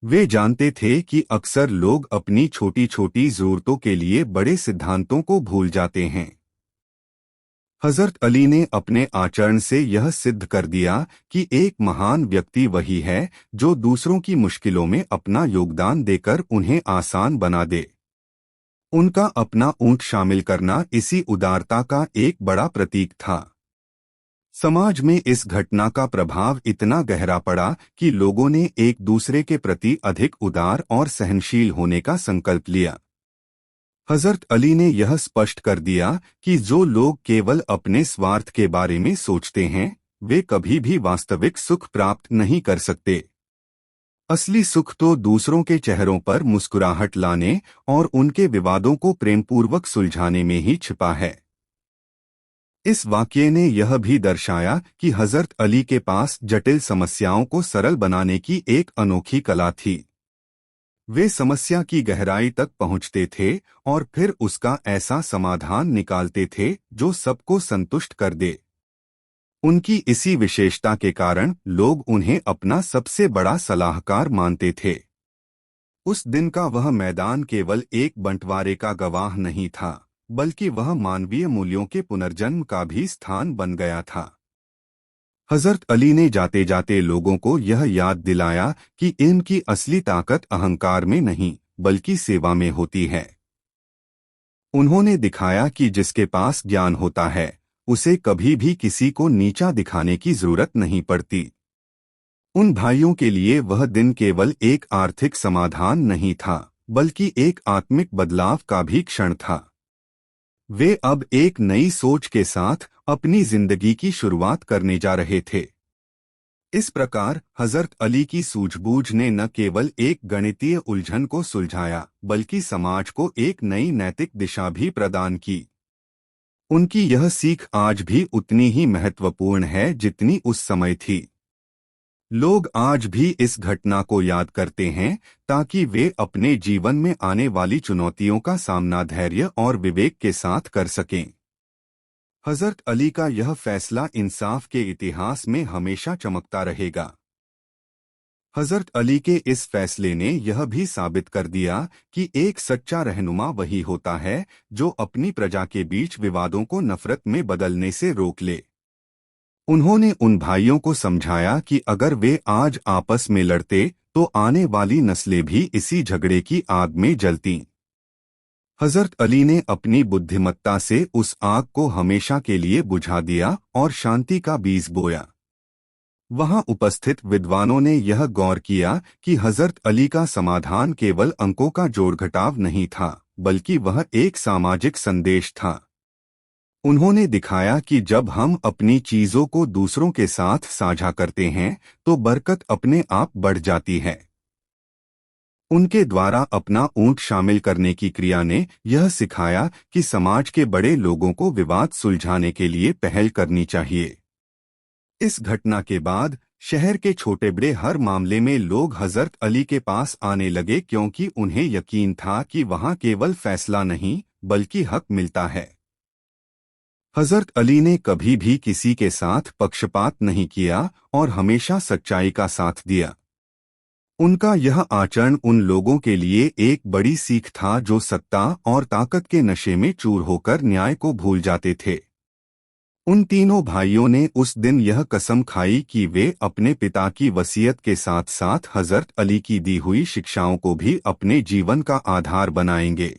वे जानते थे कि अक्सर लोग अपनी छोटी छोटी जरूरतों के लिए बड़े सिद्धांतों को भूल जाते हैं। हजरत अली ने अपने आचरण से यह सिद्ध कर दिया कि एक महान व्यक्ति वही है जो दूसरों की मुश्किलों में अपना योगदान देकर उन्हें आसान बना दे। उनका अपना ऊंट शामिल करना इसी उदारता का एक बड़ा प्रतीक था। समाज में इस घटना का प्रभाव इतना गहरा पड़ा कि लोगों ने एक दूसरे के प्रति अधिक उदार और सहनशील होने का संकल्प लिया। हजरत अली ने यह स्पष्ट कर दिया कि जो लोग केवल अपने स्वार्थ के बारे में सोचते हैं वे कभी भी वास्तविक सुख प्राप्त नहीं कर सकते। असली सुख तो दूसरों के चेहरों पर मुस्कुराहट लाने और उनके विवादों को प्रेमपूर्वक सुलझाने में ही छिपा है। इस वाकये ने यह भी दर्शाया कि हजरत अली के पास जटिल समस्याओं को सरल बनाने की एक अनोखी कला थी। वे समस्या की गहराई तक पहुंचते थे और फिर उसका ऐसा समाधान निकालते थे जो सबको संतुष्ट कर दे। उनकी इसी विशेषता के कारण लोग उन्हें अपना सबसे बड़ा सलाहकार मानते थे। उस दिन का वह मैदान केवल एक बंटवारे का गवाह नहीं था बल्कि वह मानवीय मूल्यों के पुनर्जन्म का भी स्थान बन गया था। हजरत अली ने जाते जाते लोगों को यह याद दिलाया कि इल्म की असली ताकत अहंकार में नहीं बल्कि सेवा में होती है। उन्होंने दिखाया कि जिसके पास ज्ञान होता है उसे कभी भी किसी को नीचा दिखाने की जरूरत नहीं पड़ती। उन भाइयों के लिए वह दिन केवल एक आर्थिक समाधान नहीं था बल्कि एक आत्मिक बदलाव का भी क्षण था। वे अब एक नई सोच के साथ अपनी जिंदगी की शुरुआत करने जा रहे थे। इस प्रकार हजरत अली की सूझबूझ ने न केवल एक गणितीय उलझन को सुलझाया बल्कि समाज को एक नई नैतिक दिशा भी प्रदान की। उनकी यह सीख आज भी उतनी ही महत्वपूर्ण है जितनी उस समय थी। लोग आज भी इस घटना को याद करते हैं ताकि वे अपने जीवन में आने वाली चुनौतियों का सामना धैर्य और विवेक के साथ कर सकें। हजरत अली का यह फैसला इंसाफ के इतिहास में हमेशा चमकता रहेगा। हजरत अली के इस फैसले ने यह भी साबित कर दिया कि एक सच्चा रहनुमा वही होता है जो अपनी प्रजा के बीच विवादों को नफरत में बदलने से रोक ले। उन्होंने उन भाइयों को समझाया कि अगर वे आज आपस में लड़ते तो आने वाली नस्लें भी इसी झगड़े की आग में जलतीं। हजरत अली ने अपनी बुद्धिमत्ता से उस आग को हमेशा के लिए बुझा दिया और शांति का बीज बोया। वहां उपस्थित विद्वानों ने यह गौर किया कि हजरत अली का समाधान केवल अंकों का जोड़ घटाव नहीं था बल्कि वह एक सामाजिक संदेश था। उन्होंने दिखाया कि जब हम अपनी चीजों को दूसरों के साथ साझा करते हैं तो बरकत अपने आप बढ़ जाती है। उनके द्वारा अपना ऊंट शामिल करने की क्रिया ने यह सिखाया कि समाज के बड़े लोगों को विवाद सुलझाने के लिए पहल करनी चाहिए। इस घटना के बाद शहर के छोटे बड़े हर मामले में लोग हजरत अली के पास आने लगे क्योंकि उन्हें यकीन था कि वहां केवल फैसला नहीं बल्कि हक मिलता है। हजरत अली ने कभी भी किसी के साथ पक्षपात नहीं किया और हमेशा सच्चाई का साथ दिया। उनका यह आचरण उन लोगों के लिए एक बड़ी सीख था जो सत्ता और ताकत के नशे में चूर होकर न्याय को भूल जाते थे। उन तीनों भाइयों ने उस दिन यह कसम खाई कि वे अपने पिता की वसीयत के साथ साथ हजरत अली की दी हुई शिक्षाओं को भी अपने जीवन का आधार बनाएंगे।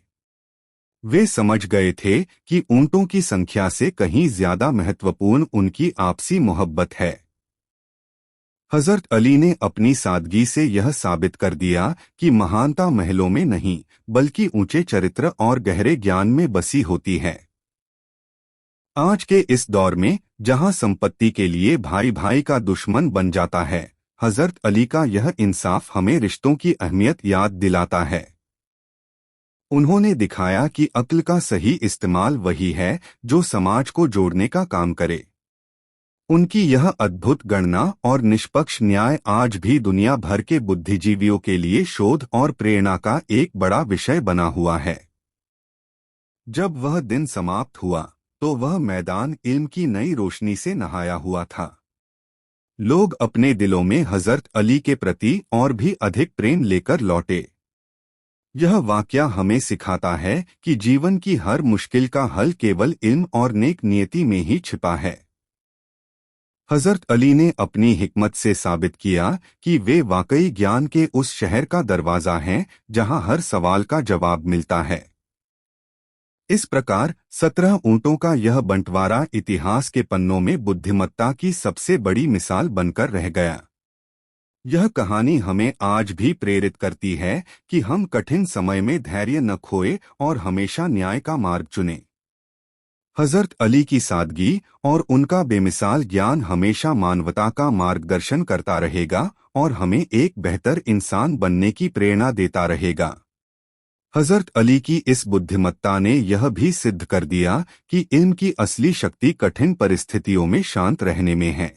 वे समझ गए थे कि ऊंटों की संख्या से कहीं ज्यादा महत्वपूर्ण उनकी आपसी मोहब्बत है। हजरत अली ने अपनी सादगी से यह साबित कर दिया कि महानता महलों में नहीं बल्कि ऊंचे चरित्र और गहरे ज्ञान में बसी होती है। आज के इस दौर में जहां संपत्ति के लिए भाई भाई का दुश्मन बन जाता है, हजरत अली का यह इंसाफ हमें रिश्तों की अहमियत याद दिलाता है। उन्होंने दिखाया कि अक्ल का सही इस्तेमाल वही है जो समाज को जोड़ने का काम करे। उनकी यह अद्भुत गणना और निष्पक्ष न्याय आज भी दुनिया भर के बुद्धिजीवियों के लिए शोध और प्रेरणा का एक बड़ा विषय बना हुआ है। जब वह दिन समाप्त हुआ तो वह मैदान इल्म की नई रोशनी से नहाया हुआ था। लोग अपने दिलों में हजरत अली के प्रति और भी अधिक प्रेम लेकर लौटे। यह वाकया हमें सिखाता है कि जीवन की हर मुश्किल का हल केवल इल्म और नेक नियति में ही छिपा है। हजरत अली ने अपनी हिकमत से साबित किया कि वे वाकई ज्ञान के उस शहर का दरवाजा हैं जहां हर सवाल का जवाब मिलता है। इस प्रकार 17 ऊंटों का यह बंटवारा इतिहास के पन्नों में बुद्धिमत्ता की सबसे बड़ी मिसाल बनकर रह गया। यह कहानी हमें आज भी प्रेरित करती है कि हम कठिन समय में धैर्य न खोए और हमेशा न्याय का मार्ग चुनें। हजरत अली की सादगी और उनका बेमिसाल ज्ञान हमेशा मानवता का मार्गदर्शन करता रहेगा और हमें एक बेहतर इंसान बनने की प्रेरणा देता रहेगा। हजरत अली की इस बुद्धिमत्ता ने यह भी सिद्ध कर दिया कि इल्म की असली शक्ति कठिन परिस्थितियों में शांत रहने में है।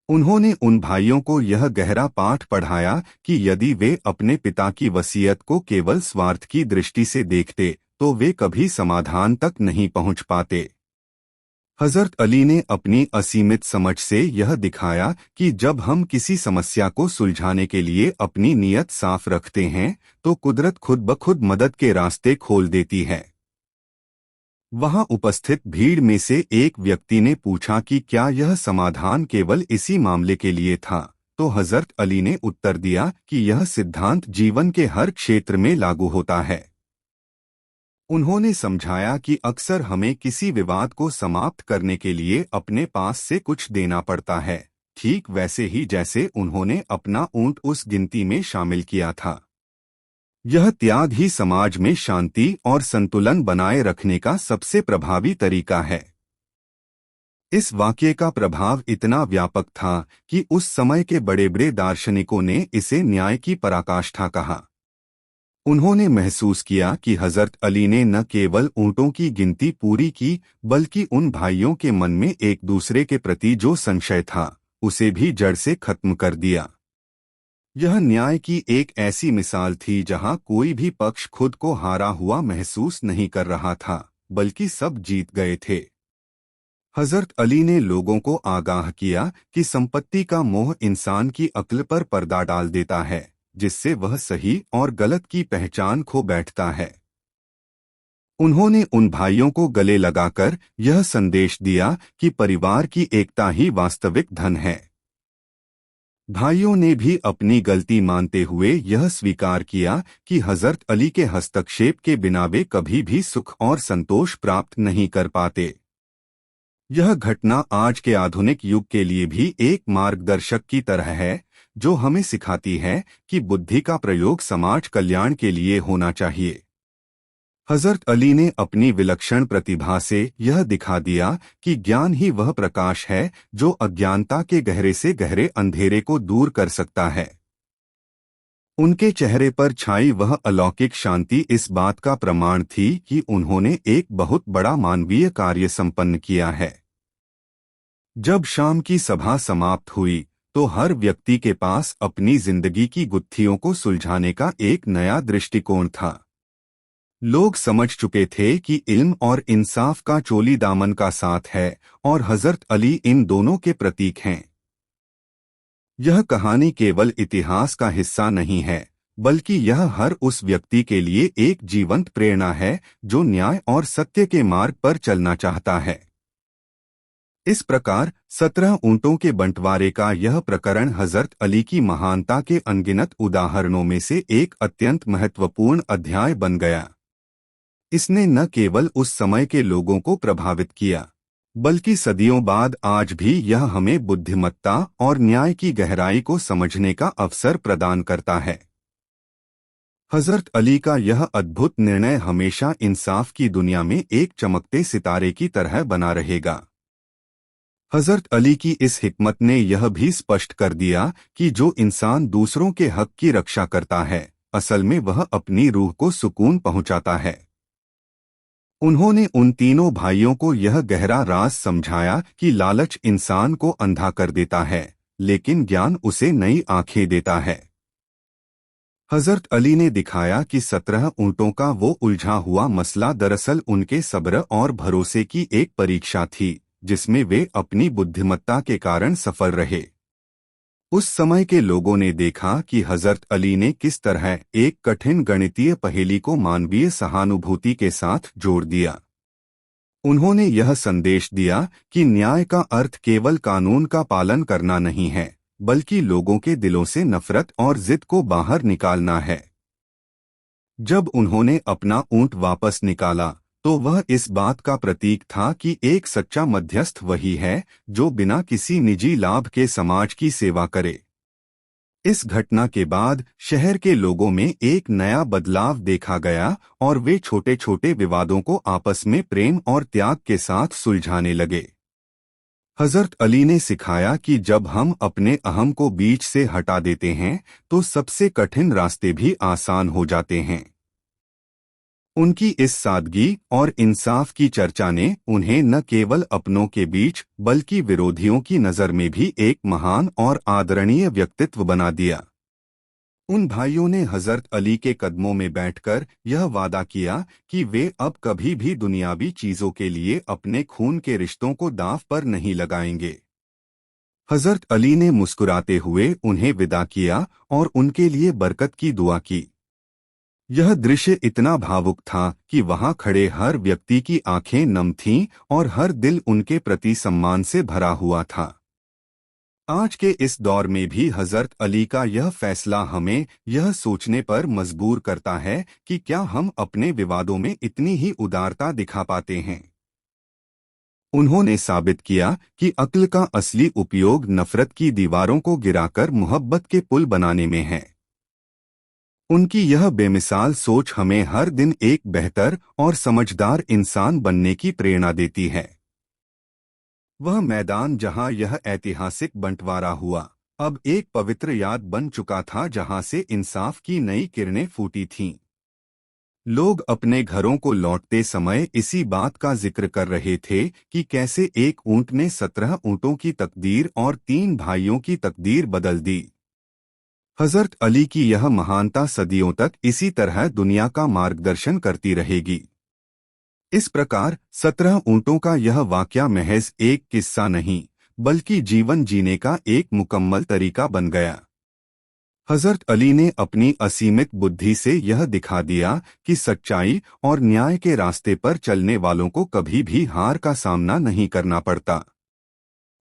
उन्होंने उन भाइयों को यह गहरा पाठ पढ़ाया कि यदि वे अपने पिता की वसीयत को केवल स्वार्थ की दृष्टि से देखते तो वे कभी समाधान तक नहीं पहुंच पाते। हजरत अली ने अपनी असीमित समझ से यह दिखाया कि जब हम किसी समस्या को सुलझाने के लिए अपनी नीयत साफ रखते हैं तो कुदरत खुद ब खुद मदद के रास्ते खोल देती है। वहां उपस्थित भीड़ में से एक व्यक्ति ने पूछा कि क्या यह समाधान केवल इसी मामले के लिए था, तो हजरत अली ने उत्तर दिया कि यह सिद्धांत जीवन के हर क्षेत्र में लागू होता है। उन्होंने समझाया कि अक्सर हमें किसी विवाद को समाप्त करने के लिए अपने पास से कुछ देना पड़ता है, ठीक वैसे ही जैसे उन्होंने अपना ऊंट उस गिनती में शामिल किया था। यह त्याग ही समाज में शांति और संतुलन बनाए रखने का सबसे प्रभावी तरीका है। इस वाक्य का प्रभाव इतना व्यापक था कि उस समय के बड़े बड़े दार्शनिकों ने इसे न्याय की पराकाष्ठा कहा। उन्होंने महसूस किया कि हजरत अली ने न केवल ऊंटों की गिनती पूरी की बल्कि उन भाइयों के मन में एक दूसरे के प्रति जो संशय था उसे भी जड़ से खत्म कर दिया। यह न्याय की एक ऐसी मिसाल थी जहां कोई भी पक्ष खुद को हारा हुआ महसूस नहीं कर रहा था, बल्कि सब जीत गए थे। हजरत अली ने लोगों को आगाह किया कि संपत्ति का मोह इंसान की अक्ल पर पर्दा डाल देता है, जिससे वह सही और गलत की पहचान खो बैठता है। उन्होंने उन भाइयों को गले लगाकर यह संदेश दिया कि परिवार की एकता ही वास्तविक धन है। भाइयों ने भी अपनी गलती मानते हुए यह स्वीकार किया कि हजरत अली के हस्तक्षेप के बिना वे कभी भी सुख और संतोष प्राप्त नहीं कर पाते। यह घटना आज के आधुनिक युग के लिए भी एक मार्गदर्शक की तरह है, जो हमें सिखाती है कि बुद्धि का प्रयोग समाज कल्याण के लिए होना चाहिए। हजरत अली ने अपनी विलक्षण प्रतिभा से यह दिखा दिया कि ज्ञान ही वह प्रकाश है जो अज्ञानता के गहरे से गहरे अंधेरे को दूर कर सकता है। उनके चेहरे पर छाई वह अलौकिक शांति इस बात का प्रमाण थी कि उन्होंने एक बहुत बड़ा मानवीय कार्य संपन्न किया है। जब शाम की सभा समाप्त हुई तो हर व्यक्ति के पास अपनी जिंदगी की गुत्थियों को सुलझाने का एक नया दृष्टिकोण था। लोग समझ चुके थे कि इल्म और इंसाफ का चोली दामन का साथ है और हजरत अली इन दोनों के प्रतीक हैं। यह कहानी केवल इतिहास का हिस्सा नहीं है, बल्कि यह हर उस व्यक्ति के लिए एक जीवंत प्रेरणा है जो न्याय और सत्य के मार्ग पर चलना चाहता है। इस प्रकार 17 ऊंटों के बंटवारे का यह प्रकरण हजरत अली की महानता के अनगिनत उदाहरणों में से एक अत्यंत महत्वपूर्ण अध्याय बन गया। इसने न केवल उस समय के लोगों को प्रभावित किया, बल्कि सदियों बाद आज भी यह हमें बुद्धिमत्ता और न्याय की गहराई को समझने का अवसर प्रदान करता है। हजरत अली का यह अद्भुत निर्णय हमेशा इंसाफ की दुनिया में एक चमकते सितारे की तरह बना रहेगा। हजरत अली की इस हिकमत ने यह भी स्पष्ट कर दिया कि जो इंसान दूसरों के हक की रक्षा करता है, असल में वह अपनी रूह को सुकून पहुंचाता है। उन्होंने उन तीनों भाइयों को यह गहरा राज समझाया कि लालच इंसान को अंधा कर देता है, लेकिन ज्ञान उसे नई आंखें देता है। हजरत अली ने दिखाया कि 17 ऊंटों का वो उलझा हुआ मसला दरअसल उनके सब्र और भरोसे की एक परीक्षा थी, जिसमें वे अपनी बुद्धिमत्ता के कारण सफल रहे। उस समय के लोगों ने देखा कि हजरत अली ने किस तरह एक कठिन गणितीय पहेली को मानवीय सहानुभूति के साथ जोड़ दिया। उन्होंने यह संदेश दिया कि न्याय का अर्थ केवल कानून का पालन करना नहीं है, बल्कि लोगों के दिलों से नफरत और जिद को बाहर निकालना है। जब उन्होंने अपना ऊंट वापस निकाला, तो वह इस बात का प्रतीक था कि एक सच्चा मध्यस्थ वही है जो बिना किसी निजी लाभ के समाज की सेवा करे। इस घटना के बाद शहर के लोगों में एक नया बदलाव देखा गया और वे छोटे छोटे विवादों को आपस में प्रेम और त्याग के साथ सुलझाने लगे। हजरत अली ने सिखाया कि जब हम अपने अहम को बीच से हटा देते हैं, तो सबसे कठिन रास्ते भी आसान हो जाते हैं। उनकी इस सादगी और इंसाफ की चर्चा ने उन्हें न केवल अपनों के बीच बल्कि विरोधियों की नज़र में भी एक महान और आदरणीय व्यक्तित्व बना दिया। उन भाइयों ने हजरत अली के कदमों में बैठकर यह वादा किया कि वे अब कभी भी दुनियावी चीजों के लिए अपने खून के रिश्तों को दांव पर नहीं लगाएंगे। हजरत अली ने मुस्कुराते हुए उन्हें विदा किया और उनके लिए बरकत की दुआ की। यह दृश्य इतना भावुक था कि वहां खड़े हर व्यक्ति की आंखें नम थीं और हर दिल उनके प्रति सम्मान से भरा हुआ था। आज के इस दौर में भी हजरत अली का यह फैसला हमें यह सोचने पर मजबूर करता है कि क्या हम अपने विवादों में इतनी ही उदारता दिखा पाते हैं। उन्होंने साबित किया कि अक्ल का असली उपयोग नफरत की दीवारों को गिराकर मोहब्बत के पुल बनाने में है। उनकी यह बेमिसाल सोच हमें हर दिन एक बेहतर और समझदार इंसान बनने की प्रेरणा देती है। वह मैदान जहां यह ऐतिहासिक बंटवारा हुआ, अब एक पवित्र याद बन चुका था जहां से इंसाफ की नई किरणें फूटी थीं। लोग अपने घरों को लौटते समय इसी बात का जिक्र कर रहे थे कि कैसे एक ऊंट ने 17 ऊंटों की तकदीर और 3 भाइयों की तकदीर बदल दी। हजरत अली की यह महानता सदियों तक इसी तरह दुनिया का मार्गदर्शन करती रहेगी। इस प्रकार 17 ऊंटों का यह वाकया महज एक किस्सा नहीं, बल्कि जीवन जीने का एक मुकम्मल तरीका बन गया। हजरत अली ने अपनी असीमित बुद्धि से यह दिखा दिया कि सच्चाई और न्याय के रास्ते पर चलने वालों को कभी भी हार का सामना नहीं करना पड़ता।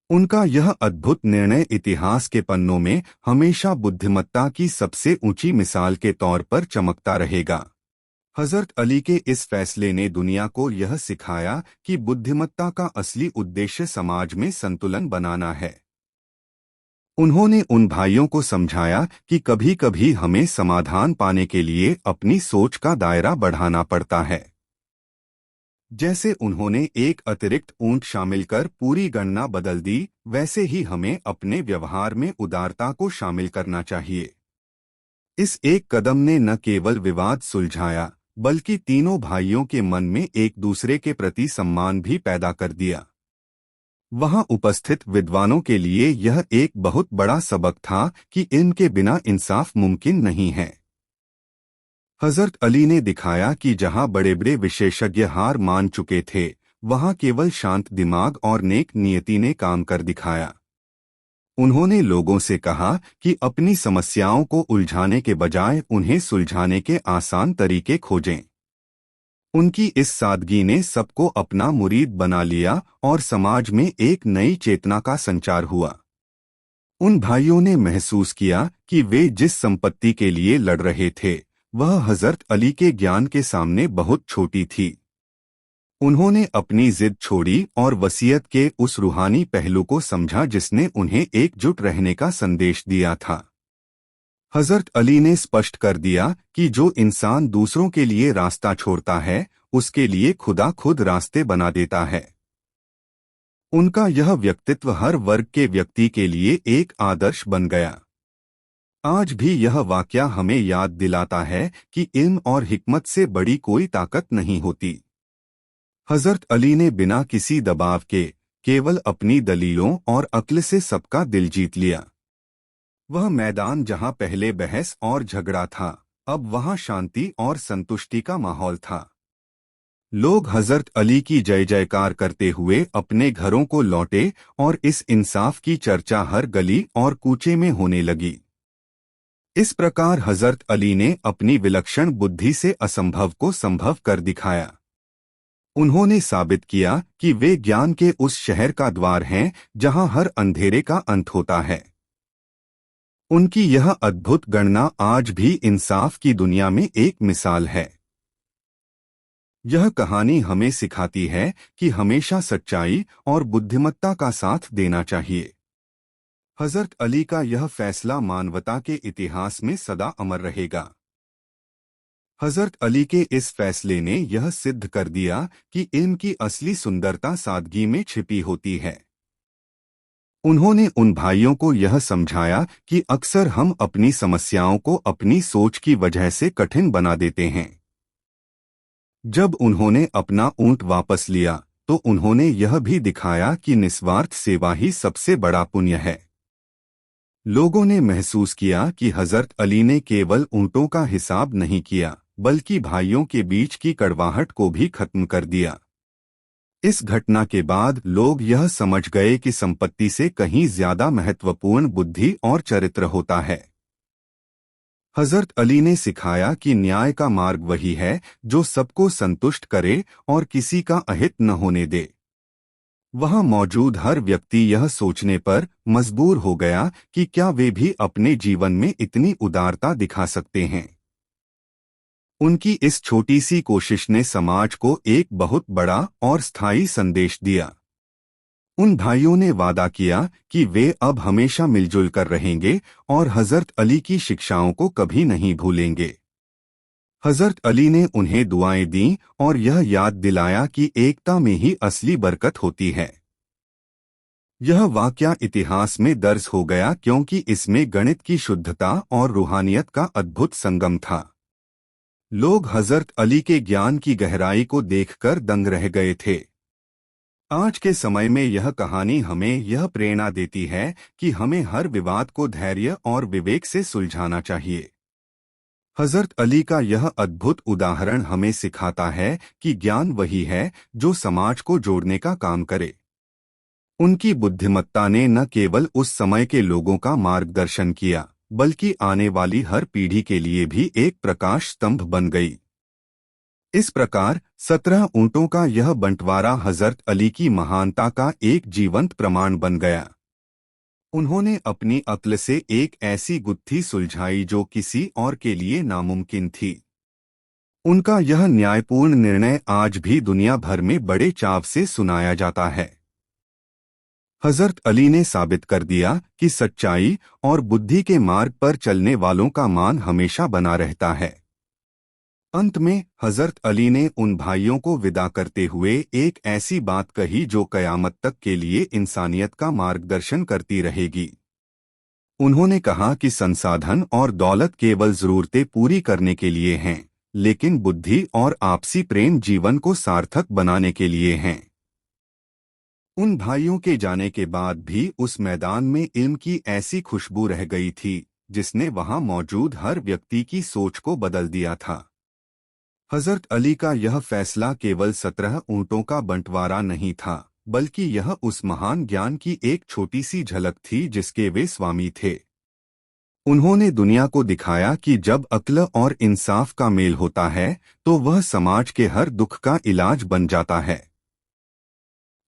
उनका यह अद्भुत निर्णय इतिहास के पन्नों में हमेशा बुद्धिमत्ता की सबसे ऊंची मिसाल के तौर पर चमकता रहेगा। हजरत अली के इस फैसले ने दुनिया को यह सिखाया कि बुद्धिमत्ता का असली उद्देश्य समाज में संतुलन बनाना है। उन्होंने उन भाइयों को समझाया कि कभी कभी हमें समाधान पाने के लिए अपनी सोच का दायरा बढ़ाना पड़ता है। जैसे उन्होंने एक अतिरिक्त ऊंट शामिल कर पूरी गणना बदल दी, वैसे ही हमें अपने व्यवहार में उदारता को शामिल करना चाहिए। इस एक कदम ने न केवल विवाद सुलझाया, बल्कि तीनों भाइयों के मन में एक दूसरे के प्रति सम्मान भी पैदा कर दिया। वहां उपस्थित विद्वानों के लिए यह एक बहुत बड़ा सबक था कि इनके बिना इंसाफ मुमकिन नहीं है। हजरत अली ने दिखाया कि जहां बड़े बड़े विशेषज्ञ हार मान चुके थे, वहां केवल शांत दिमाग और नेक नियति ने काम कर दिखाया। उन्होंने लोगों से कहा कि अपनी समस्याओं को उलझाने के बजाय उन्हें सुलझाने के आसान तरीके खोजें। उनकी इस सादगी ने सबको अपना मुरीद बना लिया और समाज में एक नई चेतना का संचार हुआ। उन भाइयों ने महसूस किया कि वे जिस संपत्ति के लिए लड़ रहे थे, वह हजरत अली के ज्ञान के सामने बहुत छोटी थी। उन्होंने अपनी जिद छोड़ी और वसीयत के उस रूहानी पहलू को समझा जिसने उन्हें एकजुट रहने का संदेश दिया था। हजरत अली ने स्पष्ट कर दिया कि जो इंसान दूसरों के लिए रास्ता छोड़ता है, उसके लिए खुदा खुद रास्ते बना देता है। उनका यह व्यक्तित्व हर वर्ग के व्यक्ति के लिए एक आदर्श बन गया। आज भी यह वाकया हमें याद दिलाता है कि इल्म और हिकमत से बड़ी कोई ताकत नहीं होती। हजरत अली ने बिना किसी दबाव के केवल अपनी दलीलों और अक्ल से सबका दिल जीत लिया। वह मैदान जहां पहले बहस और झगड़ा था, अब वहां शांति और संतुष्टि का माहौल था। लोग हजरत अली की जय जयकार करते हुए अपने घरों को लौटे और इस इंसाफ की चर्चा हर गली और कूचे में होने लगी। इस प्रकार हजरत अली ने अपनी विलक्षण बुद्धि से असंभव को संभव कर दिखाया। उन्होंने साबित किया कि वे ज्ञान के उस शहर का द्वार हैं जहां हर अंधेरे का अंत होता है। उनकी यह अद्भुत गणना आज भी इंसाफ की दुनिया में एक मिसाल है। यह कहानी हमें सिखाती है कि हमेशा सच्चाई और बुद्धिमत्ता का साथ देना चाहिए। हजरत अली का यह फैसला मानवता के इतिहास में सदा अमर रहेगा। हजरत अली के इस फैसले ने यह सिद्ध कर दिया कि इल्म की असली सुंदरता सादगी में छिपी होती है। उन्होंने उन भाइयों को यह समझाया कि अक्सर हम अपनी समस्याओं को अपनी सोच की वजह से कठिन बना देते हैं। जब उन्होंने अपना ऊंट वापस लिया तो उन्होंने यह भी दिखाया कि निस्वार्थ सेवा ही सबसे बड़ा पुण्य है। लोगों ने महसूस किया कि हजरत अली ने केवल ऊंटों का हिसाब नहीं किया, बल्कि भाइयों के बीच की कड़वाहट को भी खत्म कर दिया। इस घटना के बाद लोग यह समझ गए कि संपत्ति से कहीं ज्यादा महत्वपूर्ण बुद्धि और चरित्र होता है। हजरत अली ने सिखाया कि न्याय का मार्ग वही है जो सबको संतुष्ट करे और किसी का अहित न होने दे। वहां मौजूद हर व्यक्ति यह सोचने पर मजबूर हो गया कि क्या वे भी अपने जीवन में इतनी उदारता दिखा सकते हैं। उनकी इस छोटी सी कोशिश ने समाज को एक बहुत बड़ा और स्थायी संदेश दिया। उन भाइयों ने वादा किया कि वे अब हमेशा मिलजुल कर रहेंगे और हजरत अली की शिक्षाओं को कभी नहीं भूलेंगे। हजरत अली ने उन्हें दुआएं दी और यह याद दिलाया कि एकता में ही असली बरकत होती है। यह वाकया इतिहास में दर्ज हो गया क्योंकि इसमें गणित की शुद्धता और रूहानियत का अद्भुत संगम था। लोग हजरत अली के ज्ञान की गहराई को देखकर दंग रह गए थे। आज के समय में यह कहानी हमें यह प्रेरणा देती है कि हमें हर विवाद को धैर्य और विवेक से सुलझाना चाहिए। हजरत अली का यह अद्भुत उदाहरण हमें सिखाता है कि ज्ञान वही है जो समाज को जोड़ने का काम करे। उनकी बुद्धिमत्ता ने न केवल उस समय के लोगों का मार्गदर्शन किया, बल्कि आने वाली हर पीढ़ी के लिए भी एक प्रकाश स्तंभ बन गई। इस प्रकार 17 ऊंटों का यह बंटवारा हजरत अली की महानता का एक जीवंत प्रमाण बन गया। उन्होंने अपनी अक्ल से एक ऐसी गुत्थी सुलझाई जो किसी और के लिए नामुमकिन थी। उनका यह न्यायपूर्ण निर्णय आज भी दुनिया भर में बड़े चाव से सुनाया जाता है। हजरत अली ने साबित कर दिया कि सच्चाई और बुद्धि के मार्ग पर चलने वालों का मान हमेशा बना रहता है। अंत में हजरत अली ने उन भाइयों को विदा करते हुए एक ऐसी बात कही जो कयामत तक के लिए इंसानियत का मार्गदर्शन करती रहेगी। उन्होंने कहा कि संसाधन और दौलत केवल जरूरतें पूरी करने के लिए हैं, लेकिन बुद्धि और आपसी प्रेम जीवन को सार्थक बनाने के लिए हैं। उन भाइयों के जाने के बाद भी उस मैदान में इल्म की ऐसी खुशबू रह गई थी जिसने वहां मौजूद हर व्यक्ति की सोच को बदल दिया था। हजरत अली का यह फैसला केवल 17 ऊंटों का बंटवारा नहीं था, बल्कि यह उस महान ज्ञान की एक छोटी सी झलक थी जिसके वे स्वामी थे। उन्होंने दुनिया को दिखाया कि जब अक्ल और इंसाफ का मेल होता है तो वह समाज के हर दुख का इलाज बन जाता है।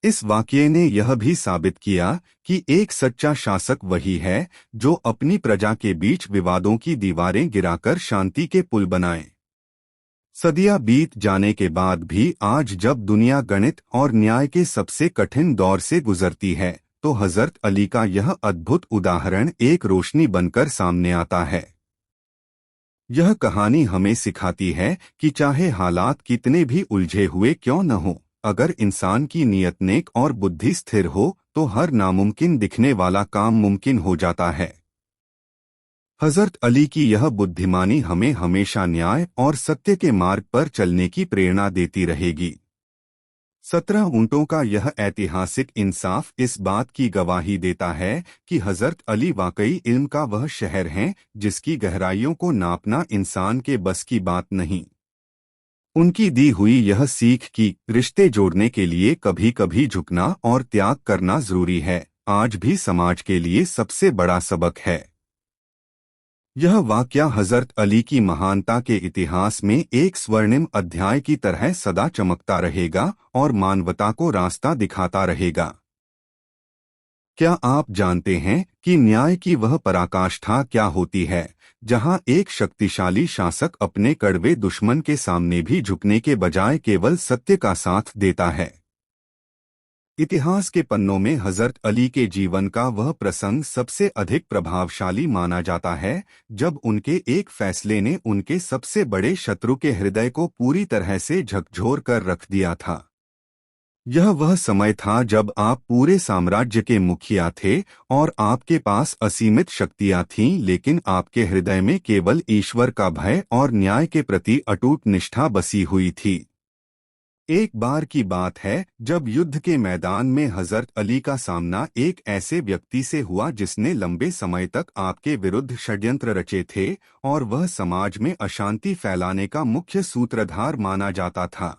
इस वाकये ने यह भी साबित किया कि एक सच्चा शासक वही है जो अपनी प्रजा के बीच विवादों की दीवारें गिराकर शांति के पुल बनाए। सदियां बीत जाने के बाद भी आज जब दुनिया गणित और न्याय के सबसे कठिन दौर से गुजरती है तो हजरत अली का यह अद्भुत उदाहरण एक रोशनी बनकर सामने आता है। यह कहानी हमें सिखाती है कि चाहे हालात कितने भी उलझे हुए क्यों न हो, अगर इंसान की नीयत नेक और बुद्धि स्थिर हो तो हर नामुमकिन दिखने वाला काम मुमकिन हो जाता है। हजरत अली की यह बुद्धिमानी हमें हमेशा न्याय और सत्य के मार्ग पर चलने की प्रेरणा देती रहेगी। 17 ऊंटों का यह ऐतिहासिक इंसाफ इस बात की गवाही देता है कि हजरत अली वाकई इल्म का वह शहर हैं जिसकी गहराइयों को नापना इंसान के बस की बात नहीं। उनकी दी हुई यह सीख कि रिश्ते जोड़ने के लिए कभी कभी झुकना और त्याग करना जरूरी है, आज भी समाज के लिए सबसे बड़ा सबक है। यह वाकया हजरत अली की महानता के इतिहास में एक स्वर्णिम अध्याय की तरह सदा चमकता रहेगा और मानवता को रास्ता दिखाता रहेगा। क्या आप जानते हैं कि न्याय की वह पराकाष्ठा क्या होती है, जहां एक शक्तिशाली शासक अपने कड़वे दुश्मन के सामने भी झुकने के बजाय केवल सत्य का साथ देता है। इतिहास के पन्नों में हजरत अली के जीवन का वह प्रसंग सबसे अधिक प्रभावशाली माना जाता है, जब उनके एक फैसले ने उनके सबसे बड़े शत्रु के हृदय को पूरी तरह से झकझोर कर रख दिया था। यह वह समय था जब आप पूरे साम्राज्य के मुखिया थे और आपके पास असीमित शक्तियां थीं, लेकिन आपके हृदय में केवल ईश्वर का भय और न्याय के प्रति अटूट निष्ठा बसी हुई थी। एक बार की बात है जब युद्ध के मैदान में हजरत अली का सामना एक ऐसे व्यक्ति से हुआ जिसने लंबे समय तक आपके विरुद्ध षड्यंत्र रचे थे और वह समाज में अशांति फैलाने का मुख्य सूत्रधार माना जाता था।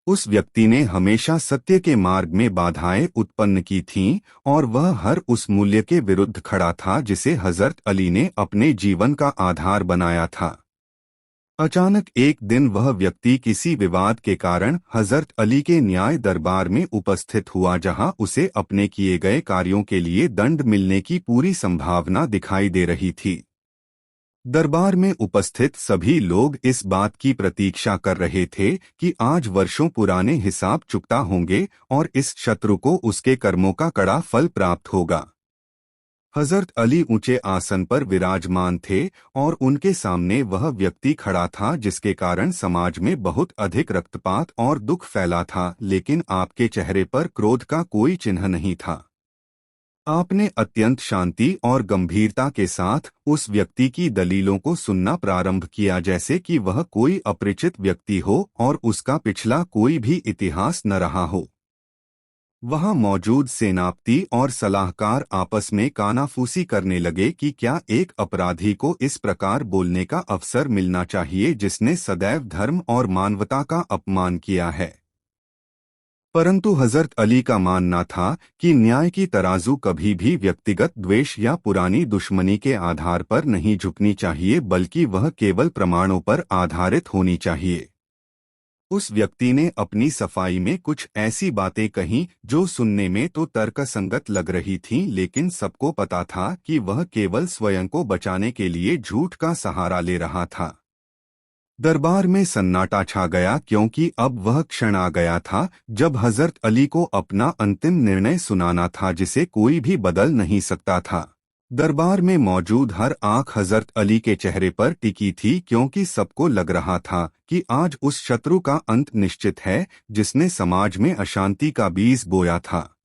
उस व्यक्ति ने हमेशा सत्य के मार्ग में बाधाएं उत्पन्न की थीं और वह हर उस मूल्य के विरुद्ध खड़ा था जिसे हजरत अली ने अपने जीवन का आधार बनाया था। अचानक एक दिन वह व्यक्ति किसी विवाद के कारण हजरत अली के न्याय दरबार में उपस्थित हुआ, जहां उसे अपने किए गए कार्यों के लिए दंड मिलने की पूरी संभावना दिखाई दे रही थी। दरबार में उपस्थित सभी लोग इस बात की प्रतीक्षा कर रहे थे कि आज वर्षों पुराने हिसाब चुकता होंगे और इस शत्रु को उसके कर्मों का कड़ा फल प्राप्त होगा। हजरत अली ऊंचे आसन पर विराजमान थे और उनके सामने वह व्यक्ति खड़ा था जिसके कारण समाज में बहुत अधिक रक्तपात और दुख फैला था, लेकिन आपके चेहरे पर क्रोध का कोई चिन्ह नहीं था। आपने अत्यंत शांति और गंभीरता के साथ उस व्यक्ति की दलीलों को सुनना प्रारंभ किया, जैसे कि वह कोई अपरिचित व्यक्ति हो और उसका पिछला कोई भी इतिहास न रहा हो। वहां मौजूद सेनापति और सलाहकार आपस में कानाफूसी करने लगे कि क्या एक अपराधी को इस प्रकार बोलने का अवसर मिलना चाहिए जिसने सदैव धर्म और मानवता का अपमान किया है। परंतु हजरत अली का मानना था कि न्याय की तराजू कभी भी व्यक्तिगत द्वेष या पुरानी दुश्मनी के आधार पर नहीं झुकनी चाहिए, बल्कि वह केवल प्रमाणों पर आधारित होनी चाहिए। उस व्यक्ति ने अपनी सफाई में कुछ ऐसी बातें कहीं जो सुनने में तो तर्कसंगत लग रही थीं, लेकिन सबको पता था कि वह केवल स्वयं को बचाने के लिए झूठ का सहारा ले रहा था। दरबार में सन्नाटा छा गया, क्योंकि अब वह क्षण आ गया था जब हजरत अली को अपना अंतिम निर्णय सुनाना था जिसे कोई भी बदल नहीं सकता था। दरबार में मौजूद हर आंख हजरत अली के चेहरे पर टिकी थी, क्योंकि सबको लग रहा था कि आज उस शत्रु का अंत निश्चित है जिसने समाज में अशांति का बीज बोया था।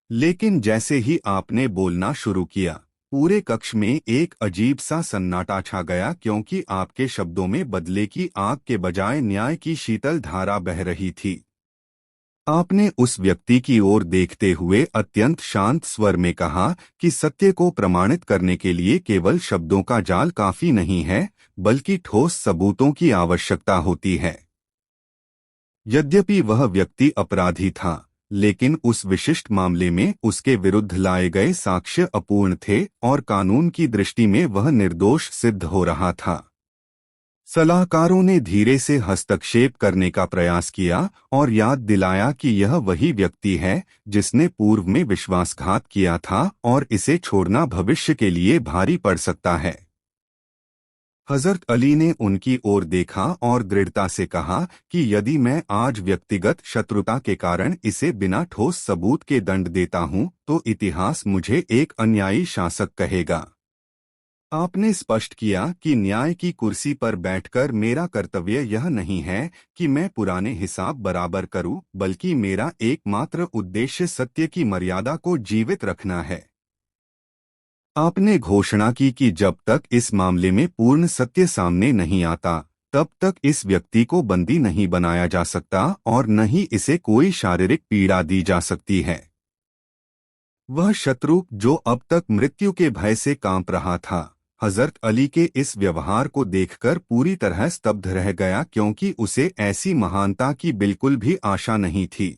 लेकिन जैसे ही आपने बोलना शुरू किया, पूरे कक्ष में एक अजीब सा सन्नाटा छा गया, क्योंकि आपके शब्दों में बदले की आग के बजाय न्याय की शीतल धारा बह रही थी। आपने उस व्यक्ति की ओर देखते हुए अत्यंत शांत स्वर में कहा कि सत्य को प्रमाणित करने के लिए केवल शब्दों का जाल काफी नहीं है, बल्कि ठोस सबूतों की आवश्यकता होती है। यद्यपि वह व्यक्ति अपराधी था, लेकिन उस विशिष्ट मामले में उसके विरुद्ध लाए गए साक्ष्य अपूर्ण थे और कानून की दृष्टि में वह निर्दोष सिद्ध हो रहा था। सलाहकारों ने धीरे से हस्तक्षेप करने का प्रयास किया और याद दिलाया कि यह वही व्यक्ति है जिसने पूर्व में विश्वासघात किया था और इसे छोड़ना भविष्य के लिए भारी पड़ सकता है। हजरत अली ने उनकी ओर देखा और दृढ़ता से कहा कि यदि मैं आज व्यक्तिगत शत्रुता के कारण इसे बिना ठोस सबूत के दंड देता हूं, तो इतिहास मुझे एक अन्यायी शासक कहेगा। आपने स्पष्ट किया कि न्याय की कुर्सी पर बैठकर मेरा कर्तव्य यह नहीं है कि मैं पुराने हिसाब बराबर करूं, बल्कि मेरा एकमात्र उद्देश्य सत्य की मर्यादा को जीवित रखना है। आपने घोषणा की कि जब तक इस मामले में पूर्ण सत्य सामने नहीं आता, तब तक इस व्यक्ति को बंदी नहीं बनाया जा सकता और न ही इसे कोई शारीरिक पीड़ा दी जा सकती है। वह शत्रु जो अब तक मृत्यु के भय से कांप रहा था, हजरत अली के इस व्यवहार को देखकर पूरी तरह स्तब्ध रह गया, क्योंकि उसे ऐसी महानता की बिल्कुल भी आशा नहीं थी।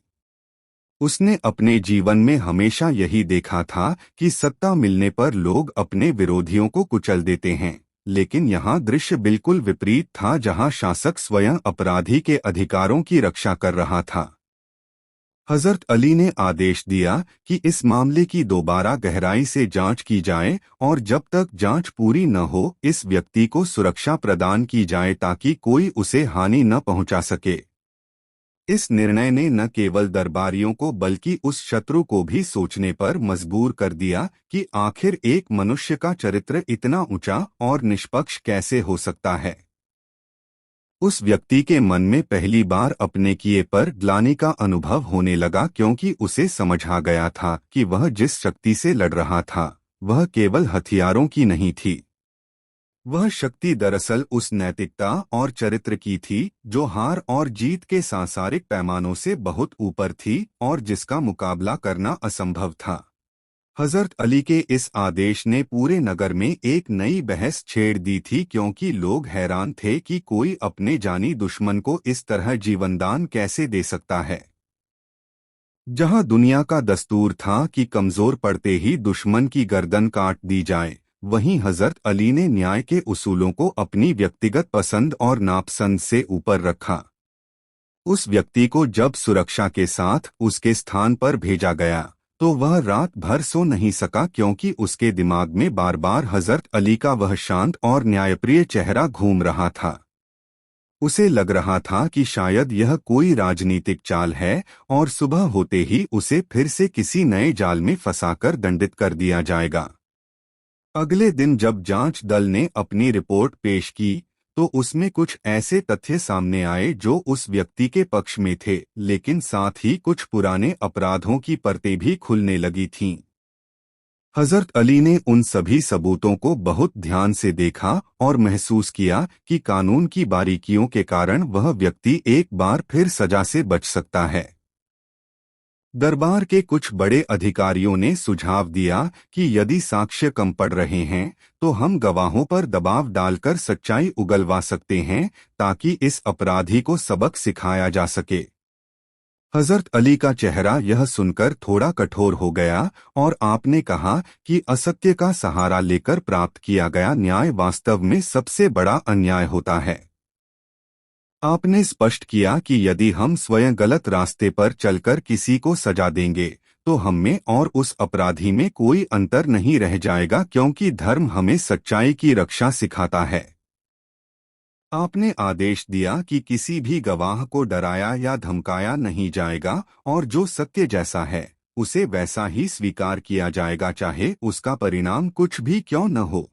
उसने अपने जीवन में हमेशा यही देखा था कि सत्ता मिलने पर लोग अपने विरोधियों को कुचल देते हैं, लेकिन यहाँ दृश्य बिल्कुल विपरीत था, जहाँ शासक स्वयं अपराधी के अधिकारों की रक्षा कर रहा था। हजरत अली ने आदेश दिया कि इस मामले की दोबारा गहराई से जांच की जाए और जब तक जांच पूरी न हो इस व्यक्ति को सुरक्षा प्रदान की जाए ताकि कोई उसे हानि न पहुंचा सके। इस निर्णय ने न केवल दरबारियों को बल्कि उस शत्रु को भी सोचने पर मजबूर कर दिया कि आखिर एक मनुष्य का चरित्र इतना ऊंचा और निष्पक्ष कैसे हो सकता है। उस व्यक्ति के मन में पहली बार अपने किए पर ग्लानि का अनुभव होने लगा, क्योंकि उसे समझ आ गया था कि वह जिस शक्ति से लड़ रहा था वह केवल हथियारों की नहीं थी। वह शक्ति दरअसल उस नैतिकता और चरित्र की थी जो हार और जीत के सांसारिक पैमानों से बहुत ऊपर थी और जिसका मुकाबला करना असंभव था। हजरत अली के इस आदेश ने पूरे नगर में एक नई बहस छेड़ दी थी, क्योंकि लोग हैरान थे कि कोई अपने जानी दुश्मन को इस तरह जीवनदान कैसे दे सकता है। जहां दुनिया का दस्तूर था कि कमजोर पड़ते ही दुश्मन की गर्दन काट दी जाए, वहीं हजरत अली ने न्याय के उसूलों को अपनी व्यक्तिगत पसंद और नापसंद से ऊपर रखा। उस व्यक्ति को जब सुरक्षा के साथ उसके स्थान पर भेजा गया तो वह रात भर सो नहीं सका, क्योंकि उसके दिमाग में बार बार हजरत अली का वह शांत और न्यायप्रिय चेहरा घूम रहा था। उसे लग रहा था कि शायद यह कोई राजनीतिक चाल है और सुबह होते ही उसे फिर से किसी नए जाल में फंसाकर दंडित कर दिया जाएगा। अगले दिन जब जांच दल ने अपनी रिपोर्ट पेश की तो उसमें कुछ ऐसे तथ्य सामने आए जो उस व्यक्ति के पक्ष में थे, लेकिन साथ ही कुछ पुराने अपराधों की परतें भी खुलने लगी थीं। हजरत अली ने उन सभी सबूतों को बहुत ध्यान से देखा और महसूस किया कि कानून की बारीकियों के कारण वह व्यक्ति एक बार फिर सजा से बच सकता है। दरबार के कुछ बड़े अधिकारियों ने सुझाव दिया कि यदि साक्ष्य कम पड़ रहे हैं तो हम गवाहों पर दबाव डालकर सच्चाई उगलवा सकते हैं, ताकि इस अपराधी को सबक सिखाया जा सके। हजरत अली का चेहरा यह सुनकर थोड़ा कठोर हो गया और आपने कहा कि असत्य का सहारा लेकर प्राप्त किया गया न्याय वास्तव में सबसे बड़ा अन्याय होता है। आपने स्पष्ट किया कि यदि हम स्वयं गलत रास्ते पर चलकर किसी को सजा देंगे तो हम में और उस अपराधी में कोई अंतर नहीं रह जाएगा, क्योंकि धर्म हमें सच्चाई की रक्षा सिखाता है। आपने आदेश दिया कि किसी भी गवाह को डराया या धमकाया नहीं जाएगा और जो सत्य जैसा है उसे वैसा ही स्वीकार किया जाएगा, चाहे उसका परिणाम कुछ भी क्यों न हो।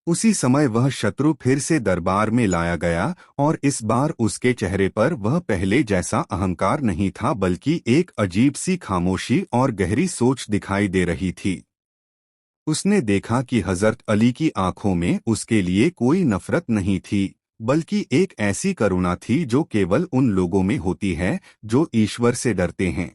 उसी समय वह शत्रु फिर से दरबार में लाया गया और इस बार उसके चेहरे पर वह पहले जैसा अहंकार नहीं था, बल्कि एक अजीब सी खामोशी और गहरी सोच दिखाई दे रही थी। उसने देखा कि हजरत अली की आंखों में उसके लिए कोई नफरत नहीं थी, बल्कि एक ऐसी करुणा थी जो केवल उन लोगों में होती है जो ईश्वर से डरते हैं।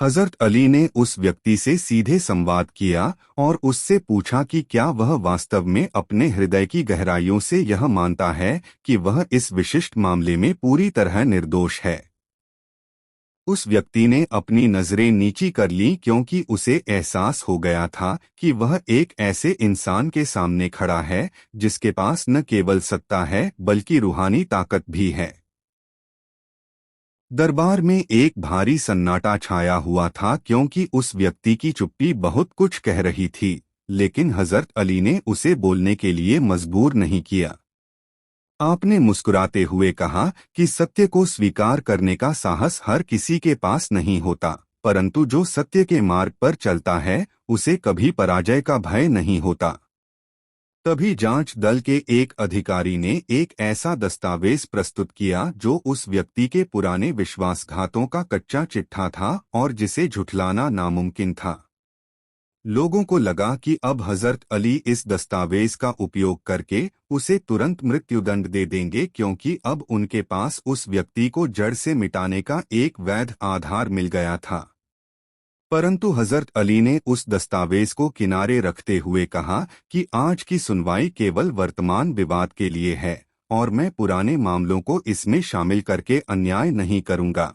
हजरत अली ने उस व्यक्ति से सीधे संवाद किया और उससे पूछा कि क्या वह वास्तव में अपने हृदय की गहराइयों से यह मानता है कि वह इस विशिष्ट मामले में पूरी तरह निर्दोष है। उस व्यक्ति ने अपनी नजरें नीची कर लीं, क्योंकि उसे एहसास हो गया था कि वह एक ऐसे इंसान के सामने खड़ा है जिसके पास न केवल सत्ता है बल्कि रूहानी ताकत भी है। दरबार में एक भारी सन्नाटा छाया हुआ था, क्योंकि उस व्यक्ति की चुप्पी बहुत कुछ कह रही थी, लेकिन हजरत अली ने उसे बोलने के लिए मजबूर नहीं किया। आपने मुस्कुराते हुए कहा कि सत्य को स्वीकार करने का साहस हर किसी के पास नहीं होता, परंतु जो सत्य के मार्ग पर चलता है उसे कभी पराजय का भय नहीं होता। तभी जांच दल के एक अधिकारी ने एक ऐसा दस्तावेज प्रस्तुत किया जो उस व्यक्ति के पुराने विश्वासघातों का कच्चा चिट्ठा था और जिसे झुठलाना नामुमकिन था। लोगों को लगा कि अब हजरत अली इस दस्तावेज का उपयोग करके उसे तुरंत मृत्युदंड दे देंगे, क्योंकि अब उनके पास उस व्यक्ति को जड़ से मिटाने का एक वैध आधार मिल गया था। परंतु हजरत अली ने उस दस्तावेज को किनारे रखते हुए कहा कि आज की सुनवाई केवल वर्तमान विवाद के लिए है और मैं पुराने मामलों को इसमें शामिल करके अन्याय नहीं करूंगा।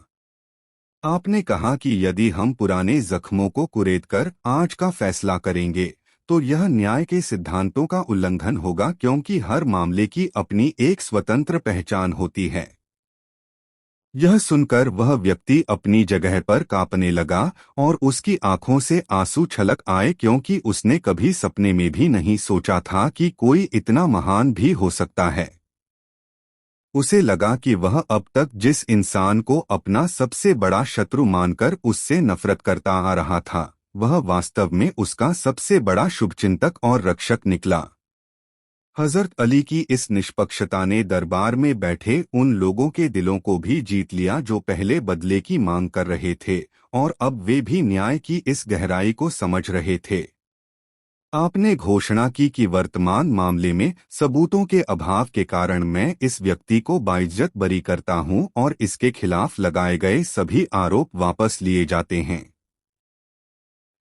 आपने कहा कि यदि हम पुराने जख्मों को कुरेदकर आज का फैसला करेंगे तो यह न्याय के सिद्धांतों का उल्लंघन होगा, क्योंकि हर मामले की अपनी एक स्वतंत्र पहचान होती है। यह सुनकर वह व्यक्ति अपनी जगह पर कांपने लगा और उसकी आंखों से आंसू छलक आए, क्योंकि उसने कभी सपने में भी नहीं सोचा था कि कोई इतना महान भी हो सकता है। उसे लगा कि वह अब तक जिस इंसान को अपना सबसे बड़ा शत्रु मानकर उससे नफरत करता आ रहा था, वह वास्तव में उसका सबसे बड़ा शुभचिंतक और रक्षक निकला। हजरत अली की इस निष्पक्षता ने दरबार में बैठे उन लोगों के दिलों को भी जीत लिया जो पहले बदले की मांग कर रहे थे, और अब वे भी न्याय की इस गहराई को समझ रहे थे। आपने घोषणा की कि वर्तमान मामले में सबूतों के अभाव के कारण मैं इस व्यक्ति को बाइज्जत बरी करता हूं और इसके खिलाफ लगाए गए सभी आरोप वापस लिए जाते हैं।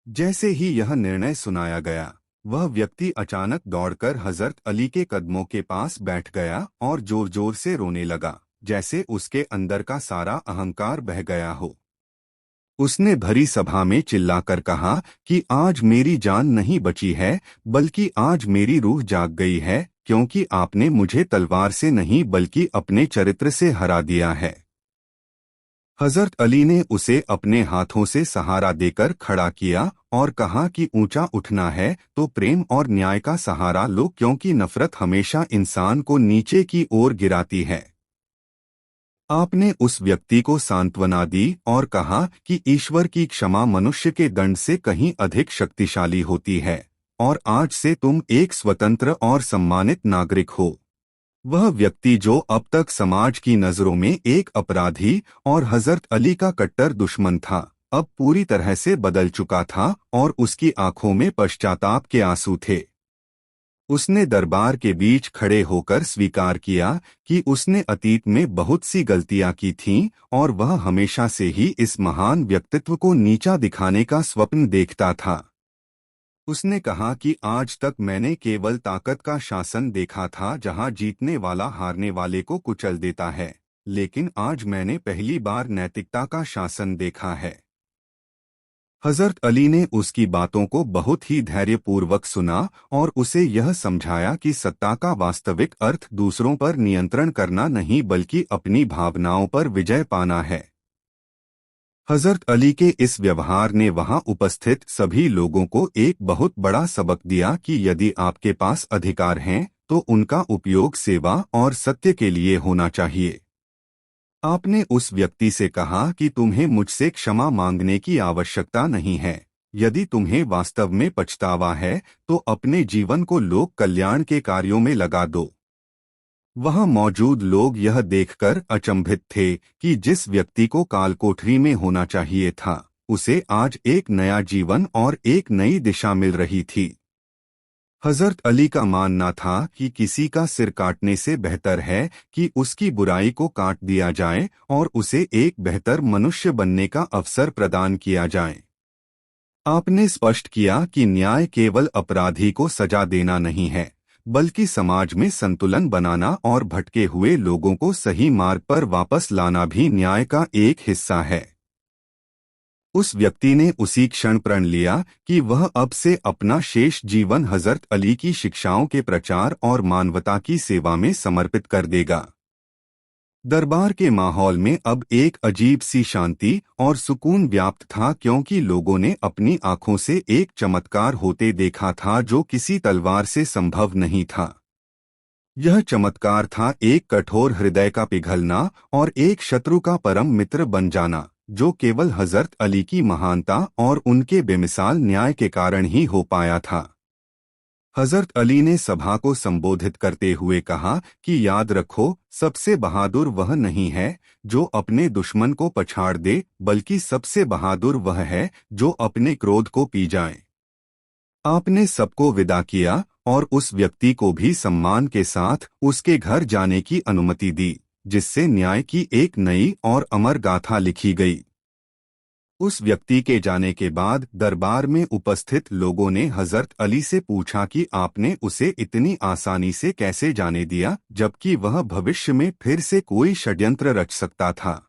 जैसे ही यह निर्णय सुनाया गया, वह व्यक्ति अचानक दौड़कर हजरत अली के कदमों के पास बैठ गया और जोर जोर से रोने लगा, जैसे उसके अंदर का सारा अहंकार बह गया हो। उसने भरी सभा में चिल्लाकर कहा कि आज मेरी जान नहीं बची है, बल्कि आज मेरी रूह जाग गई है, क्योंकि आपने मुझे तलवार से नहीं बल्कि अपने चरित्र से हरा दिया है। हजरत अली ने उसे अपने हाथों से सहारा देकर खड़ा किया और कहा कि ऊंचा उठना है तो प्रेम और न्याय का सहारा लो, क्योंकि नफरत हमेशा इंसान को नीचे की ओर गिराती है। आपने उस व्यक्ति को सांत्वना दी और कहा कि ईश्वर की क्षमा मनुष्य के दंड से कहीं अधिक शक्तिशाली होती है, और आज से तुम एक स्वतंत्र और सम्मानित नागरिक हो। वह व्यक्ति जो अब तक समाज की नजरों में एक अपराधी और हजरत अली का कट्टर दुश्मन था, अब पूरी तरह से बदल चुका था और उसकी आंखों में पश्चाताप के आंसू थे। उसने दरबार के बीच खड़े होकर स्वीकार किया कि उसने अतीत में बहुत सी गलतियां की थीं और वह हमेशा से ही इस महान व्यक्तित्व को नीचा दिखाने का स्वप्न देखता था। उसने कहा कि आज तक मैंने केवल ताकत का शासन देखा था, जहां जीतने वाला हारने वाले को कुचल देता है, लेकिन आज मैंने पहली बार नैतिकता का शासन देखा है। हजरत अली ने उसकी बातों को बहुत ही धैर्यपूर्वक सुना और उसे यह समझाया कि सत्ता का वास्तविक अर्थ दूसरों पर नियंत्रण करना नहीं बल्कि अपनी भावनाओं पर विजय पाना है। हजरत अली के इस व्यवहार ने वहां उपस्थित सभी लोगों को एक बहुत बड़ा सबक दिया कि यदि आपके पास अधिकार हैं तो उनका उपयोग सेवा और सत्य के लिए होना चाहिए। आपने उस व्यक्ति से कहा कि तुम्हें मुझसे क्षमा मांगने की आवश्यकता नहीं है। यदि तुम्हें वास्तव में पछतावा है तो अपने जीवन को लोक कल्याण के कार्यों में लगा दो। वहां मौजूद लोग यह देखकर अचंभित थे कि जिस व्यक्ति को कालकोठरी में होना चाहिए था, उसे आज एक नया जीवन और एक नई दिशा मिल रही थी। हजरत अली का मानना था कि किसी का सिर काटने से बेहतर है कि उसकी बुराई को काट दिया जाए और उसे एक बेहतर मनुष्य बनने का अवसर प्रदान किया जाए। आपने स्पष्ट किया कि न्याय केवल अपराधी को सजा देना नहीं है, बल्कि समाज में संतुलन बनाना और भटके हुए लोगों को सही मार्ग पर वापस लाना भी न्याय का एक हिस्सा है। उस व्यक्ति ने उसी क्षण प्रण लिया कि वह अब से अपना शेष जीवन हजरत अली की शिक्षाओं के प्रचार और मानवता की सेवा में समर्पित कर देगा। दरबार के माहौल में अब एक अजीब सी शांति और सुकून व्याप्त था, क्योंकि लोगों ने अपनी आंखों से एक चमत्कार होते देखा था जो किसी तलवार से संभव नहीं था। यह चमत्कार था एक कठोर हृदय का पिघलना और एक शत्रु का परम मित्र बन जाना, जो केवल हजरत अली की महानता और उनके बेमिसाल न्याय के कारण ही हो पाया था। हजरत अली ने सभा को संबोधित करते हुए कहा कि याद रखो, सबसे बहादुर वह नहीं है जो अपने दुश्मन को पछाड़ दे, बल्कि सबसे बहादुर वह है जो अपने क्रोध को पी जाए। आपने सबको विदा किया और उस व्यक्ति को भी सम्मान के साथ उसके घर जाने की अनुमति दी, जिससे न्याय की एक नई और अमर गाथा लिखी गई। उस व्यक्ति के जाने के बाद दरबार में उपस्थित लोगों ने हजरत अली से पूछा कि आपने उसे इतनी आसानी से कैसे जाने दिया, जबकि वह भविष्य में फिर से कोई षड्यंत्र रच सकता था।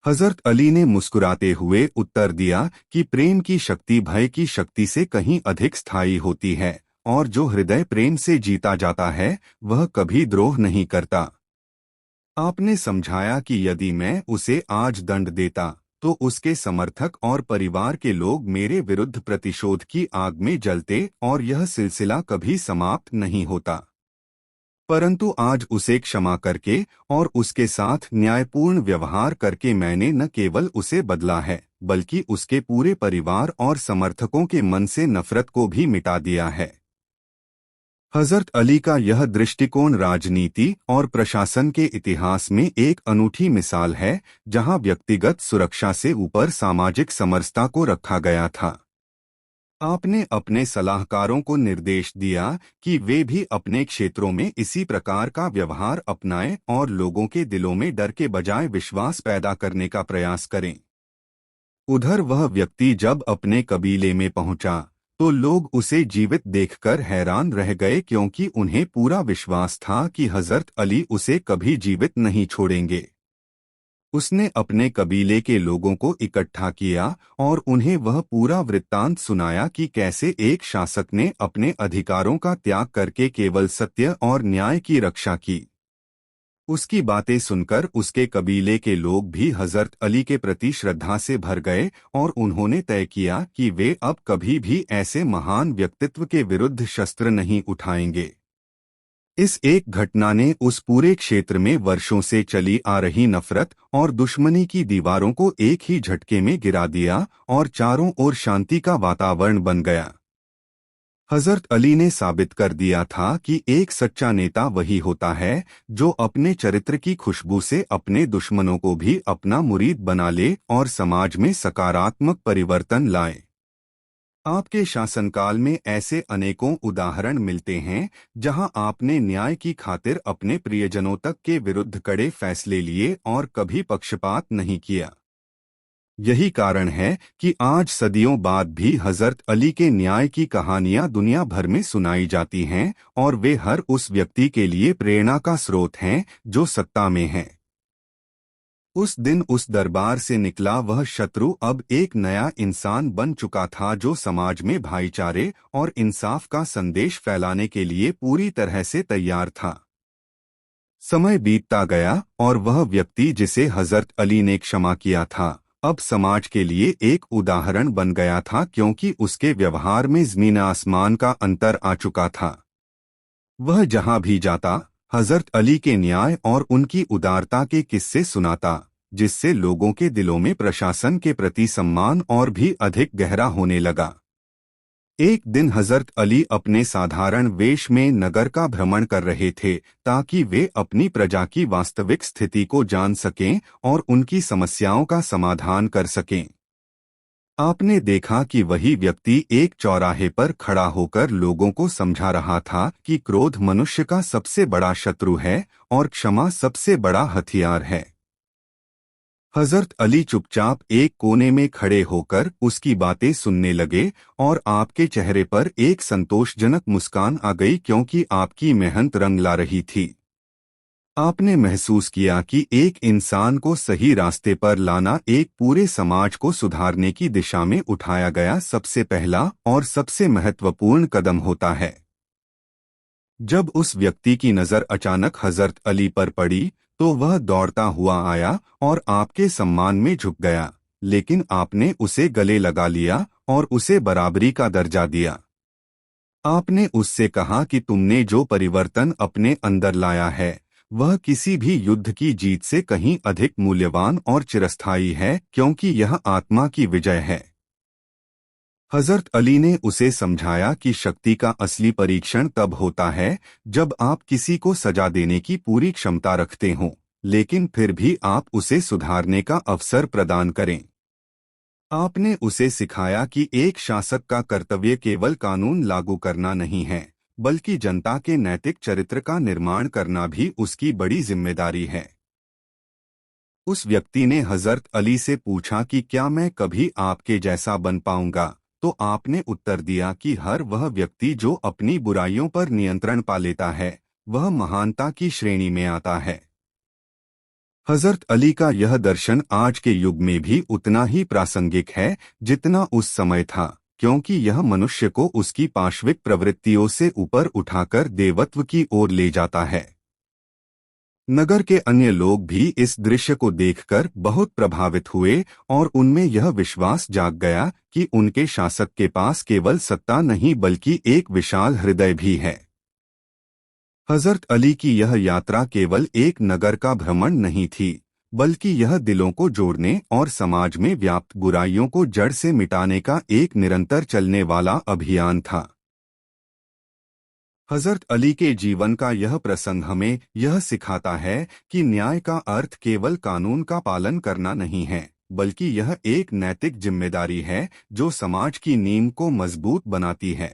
हजरत अली ने मुस्कुराते हुए उत्तर दिया कि प्रेम की शक्ति भय की शक्ति से कहीं अधिक स्थायी होती है, और जो हृदय प्रेम से जीता जाता है वह कभी द्रोह नहीं करता। आपने समझाया कि यदि मैं उसे आज दंड देता तो उसके समर्थक और परिवार के लोग मेरे विरुद्ध प्रतिशोध की आग में जलते और यह सिलसिला कभी समाप्त नहीं होता। परंतु आज उसे क्षमा करके और उसके साथ न्यायपूर्ण व्यवहार करके मैंने न केवल उसे बदला है, बल्कि उसके पूरे परिवार और समर्थकों के मन से नफरत को भी मिटा दिया है। हजरत अली का यह दृष्टिकोण राजनीति और प्रशासन के इतिहास में एक अनूठी मिसाल है, जहां व्यक्तिगत सुरक्षा से ऊपर सामाजिक समरसता को रखा गया था। आपने अपने सलाहकारों को निर्देश दिया कि वे भी अपने क्षेत्रों में इसी प्रकार का व्यवहार अपनाएं और लोगों के दिलों में डर के बजाय विश्वास पैदा करने का प्रयास करें। उधर वह व्यक्ति जब अपने कबीले में पहुंचा तो लोग उसे जीवित देखकर हैरान रह गए, क्योंकि उन्हें पूरा विश्वास था कि हजरत अली उसे कभी जीवित नहीं छोड़ेंगे। उसने अपने कबीले के लोगों को इकट्ठा किया और उन्हें वह पूरा वृत्तांत सुनाया कि कैसे एक शासक ने अपने अधिकारों का त्याग करके केवल सत्य और न्याय की रक्षा की। उसकी बातें सुनकर उसके कबीले के लोग भी हजरत अली के प्रति श्रद्धा से भर गए और उन्होंने तय किया कि वे अब कभी भी ऐसे महान व्यक्तित्व के विरुद्ध शस्त्र नहीं उठाएंगे। इस एक घटना ने उस पूरे क्षेत्र में वर्षों से चली आ रही नफरत और दुश्मनी की दीवारों को एक ही झटके में गिरा दिया और चारों ओर शांति का वातावरण बन गया। हजरत अली ने साबित कर दिया था कि एक सच्चा नेता वही होता है जो अपने चरित्र की खुशबू से अपने दुश्मनों को भी अपना मुरीद बना ले और समाज में सकारात्मक परिवर्तन लाए। आपके शासनकाल में ऐसे अनेकों उदाहरण मिलते हैं जहां आपने न्याय की खातिर अपने प्रियजनों तक के विरुद्ध कड़े फैसले लिए और कभी पक्षपात नहीं किया। यही कारण है कि आज सदियों बाद भी हजरत अली के न्याय की कहानियां दुनिया भर में सुनाई जाती हैं और वे हर उस व्यक्ति के लिए प्रेरणा का स्रोत हैं जो सत्ता में है। उस दिन उस दरबार से निकला वह शत्रु अब एक नया इंसान बन चुका था, जो समाज में भाईचारे और इंसाफ का संदेश फैलाने के लिए पूरी तरह से तैयार था। समय बीतता गया और वह व्यक्ति जिसे हजरत अली ने क्षमा किया था अब समाज के लिए एक उदाहरण बन गया था, क्योंकि उसके व्यवहार में ज़मीन आसमान का अंतर आ चुका था। वह जहां भी जाता हजरत अली के न्याय और उनकी उदारता के किस्से सुनाता, जिससे लोगों के दिलों में प्रशासन के प्रति सम्मान और भी अधिक गहरा होने लगा। एक दिन हजरत अली अपने साधारण वेश में नगर का भ्रमण कर रहे थे ताकि वे अपनी प्रजा की वास्तविक स्थिति को जान सकें और उनकी समस्याओं का समाधान कर सकें। आपने देखा कि वही व्यक्ति एक चौराहे पर खड़ा होकर लोगों को समझा रहा था कि क्रोध मनुष्य का सबसे बड़ा शत्रु है और क्षमा सबसे बड़ा हथियार है। हजरत अली चुपचाप एक कोने में खड़े होकर उसकी बातें सुनने लगे और आपके चेहरे पर एक संतोषजनक मुस्कान आ गई, क्योंकि आपकी मेहनत रंग ला रही थी। आपने महसूस किया कि एक इंसान को सही रास्ते पर लाना एक पूरे समाज को सुधारने की दिशा में उठाया गया सबसे पहला और सबसे महत्वपूर्ण कदम होता है। जब उस व्यक्ति की नज़र अचानक हजरत अली पर पड़ी तो वह दौड़ता हुआ आया और आपके सम्मान में झुक गया, लेकिन आपने उसे गले लगा लिया और उसे बराबरी का दर्जा दिया। आपने उससे कहा कि तुमने जो परिवर्तन अपने अंदर लाया है वह किसी भी युद्ध की जीत से कहीं अधिक मूल्यवान और चिरस्थायी है, क्योंकि यह आत्मा की विजय है। हजरत अली ने उसे समझाया कि शक्ति का असली परीक्षण तब होता है जब आप किसी को सजा देने की पूरी क्षमता रखते हों, लेकिन फिर भी आप उसे सुधारने का अवसर प्रदान करें। आपने उसे सिखाया कि एक शासक का कर्तव्य केवल कानून लागू करना नहीं है, बल्कि जनता के नैतिक चरित्र का निर्माण करना भी उसकी बड़ी जिम्मेदारी है। उस व्यक्ति ने हजरत अली से पूछा कि क्या मैं कभी आपके जैसा बन पाऊंगा, तो आपने उत्तर दिया कि हर वह व्यक्ति जो अपनी बुराइयों पर नियंत्रण पा लेता है, वह महानता की श्रेणी में आता है। हजरत अली का यह दर्शन आज के युग में भी उतना ही प्रासंगिक है जितना उस समय था, क्योंकि यह मनुष्य को उसकी पाश्विक प्रवृत्तियों से ऊपर उठाकर देवत्व की ओर ले जाता है। नगर के अन्य लोग भी इस दृश्य को देखकर बहुत प्रभावित हुए और उनमें यह विश्वास जाग गया कि उनके शासक के पास केवल सत्ता नहीं बल्कि एक विशाल हृदय भी है। हजरत अली की यह यात्रा केवल एक नगर का भ्रमण नहीं थी, बल्कि यह दिलों को जोड़ने और समाज में व्याप्त बुराइयों को जड़ से मिटाने का एक निरंतर चलने वाला अभियान था। हजरत अली के जीवन का यह प्रसंग हमें यह सिखाता है कि न्याय का अर्थ केवल कानून का पालन करना नहीं है, बल्कि यह एक नैतिक जिम्मेदारी है जो समाज की नींव को मजबूत बनाती है।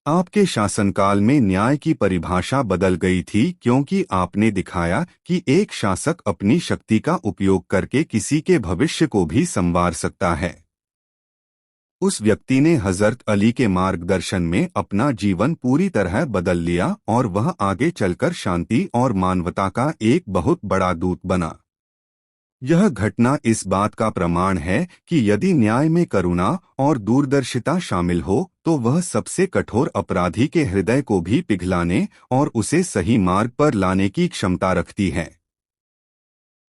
आपके शासनकाल में न्याय की परिभाषा बदल गई थी, क्योंकि आपने दिखाया कि एक शासक अपनी शक्ति का उपयोग करके किसी के भविष्य को भी संवार सकता है। उस व्यक्ति ने हजरत अली के मार्गदर्शन में अपना जीवन पूरी तरह बदल लिया और वह आगे चलकर शांति और मानवता का एक बहुत बड़ा दूत बना। यह घटना इस बात का प्रमाण है कि यदि न्याय में करुणा और दूरदर्शिता शामिल हो तो वह सबसे कठोर अपराधी के हृदय को भी पिघलाने और उसे सही मार्ग पर लाने की क्षमता रखती है।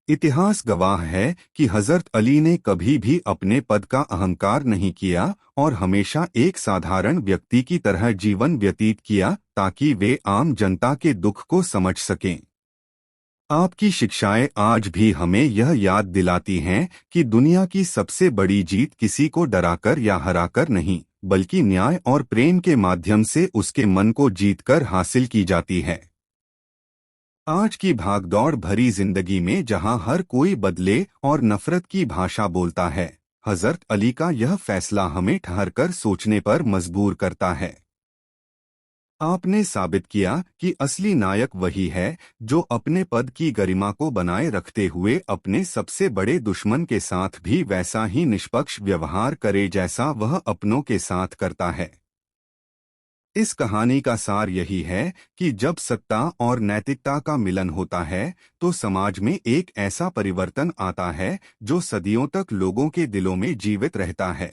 इतिहास गवाह है कि हजरत अली ने कभी भी अपने पद का अहंकार नहीं किया और हमेशा एक साधारण व्यक्ति की तरह जीवन व्यतीत किया ताकि वे आम जनता के दुख को समझ सकें। आपकी शिक्षाएं आज भी हमें यह याद दिलाती हैं कि दुनिया की सबसे बड़ी जीत किसी को डराकर या हराकर नहीं, बल्कि न्याय और प्रेम के माध्यम से उसके मन को जीतकर हासिल की जाती है। आज की भागदौड़ भरी जिंदगी में जहां हर कोई बदले और नफरत की भाषा बोलता है, हजरत अली का यह फैसला हमें ठहरकर सोचने पर मजबूर करता है। आपने साबित किया कि असली नायक वही है जो अपने पद की गरिमा को बनाए रखते हुए अपने सबसे बड़े दुश्मन के साथ भी वैसा ही निष्पक्ष व्यवहार करे जैसा वह अपनों के साथ करता है। इस कहानी का सार यही है कि जब सत्ता और नैतिकता का मिलन होता है तो समाज में एक ऐसा परिवर्तन आता है जो सदियों तक लोगों के दिलों में जीवित रहता है।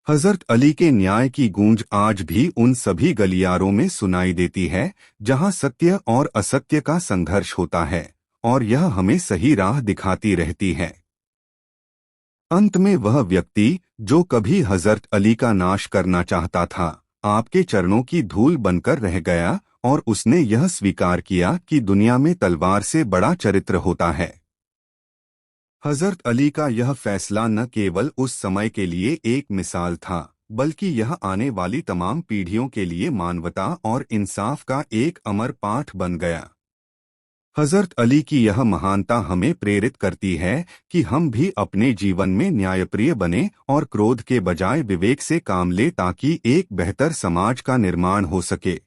हजरत अली के न्याय की गूंज आज भी उन सभी गलियारों में सुनाई देती है जहां सत्य और असत्य का संघर्ष होता है, और यह हमें सही राह दिखाती रहती है। अंत में वह व्यक्ति जो कभी हजरत अली का नाश करना चाहता था, आपके चरणों की धूल बनकर रह गया और उसने यह स्वीकार किया कि दुनिया में तलवार से बड़ा चरित्र होता है। हजरत अली का यह फैसला न केवल उस समय के लिए एक मिसाल था, बल्कि यह आने वाली तमाम पीढ़ियों के लिए मानवता और इंसाफ का एक अमर पाठ बन गया। हजरत अली की यह महानता हमें प्रेरित करती है कि हम भी अपने जीवन में न्यायप्रिय बने और क्रोध के बजाय विवेक से काम ले ताकि एक बेहतर समाज का निर्माण हो सके।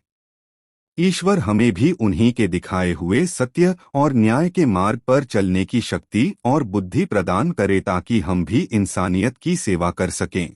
ईश्वर हमें भी उन्हीं के दिखाए हुए सत्य और न्याय के मार्ग पर चलने की शक्ति और बुद्धि प्रदान करे ताकि हम भी इंसानियत की सेवा कर सकें।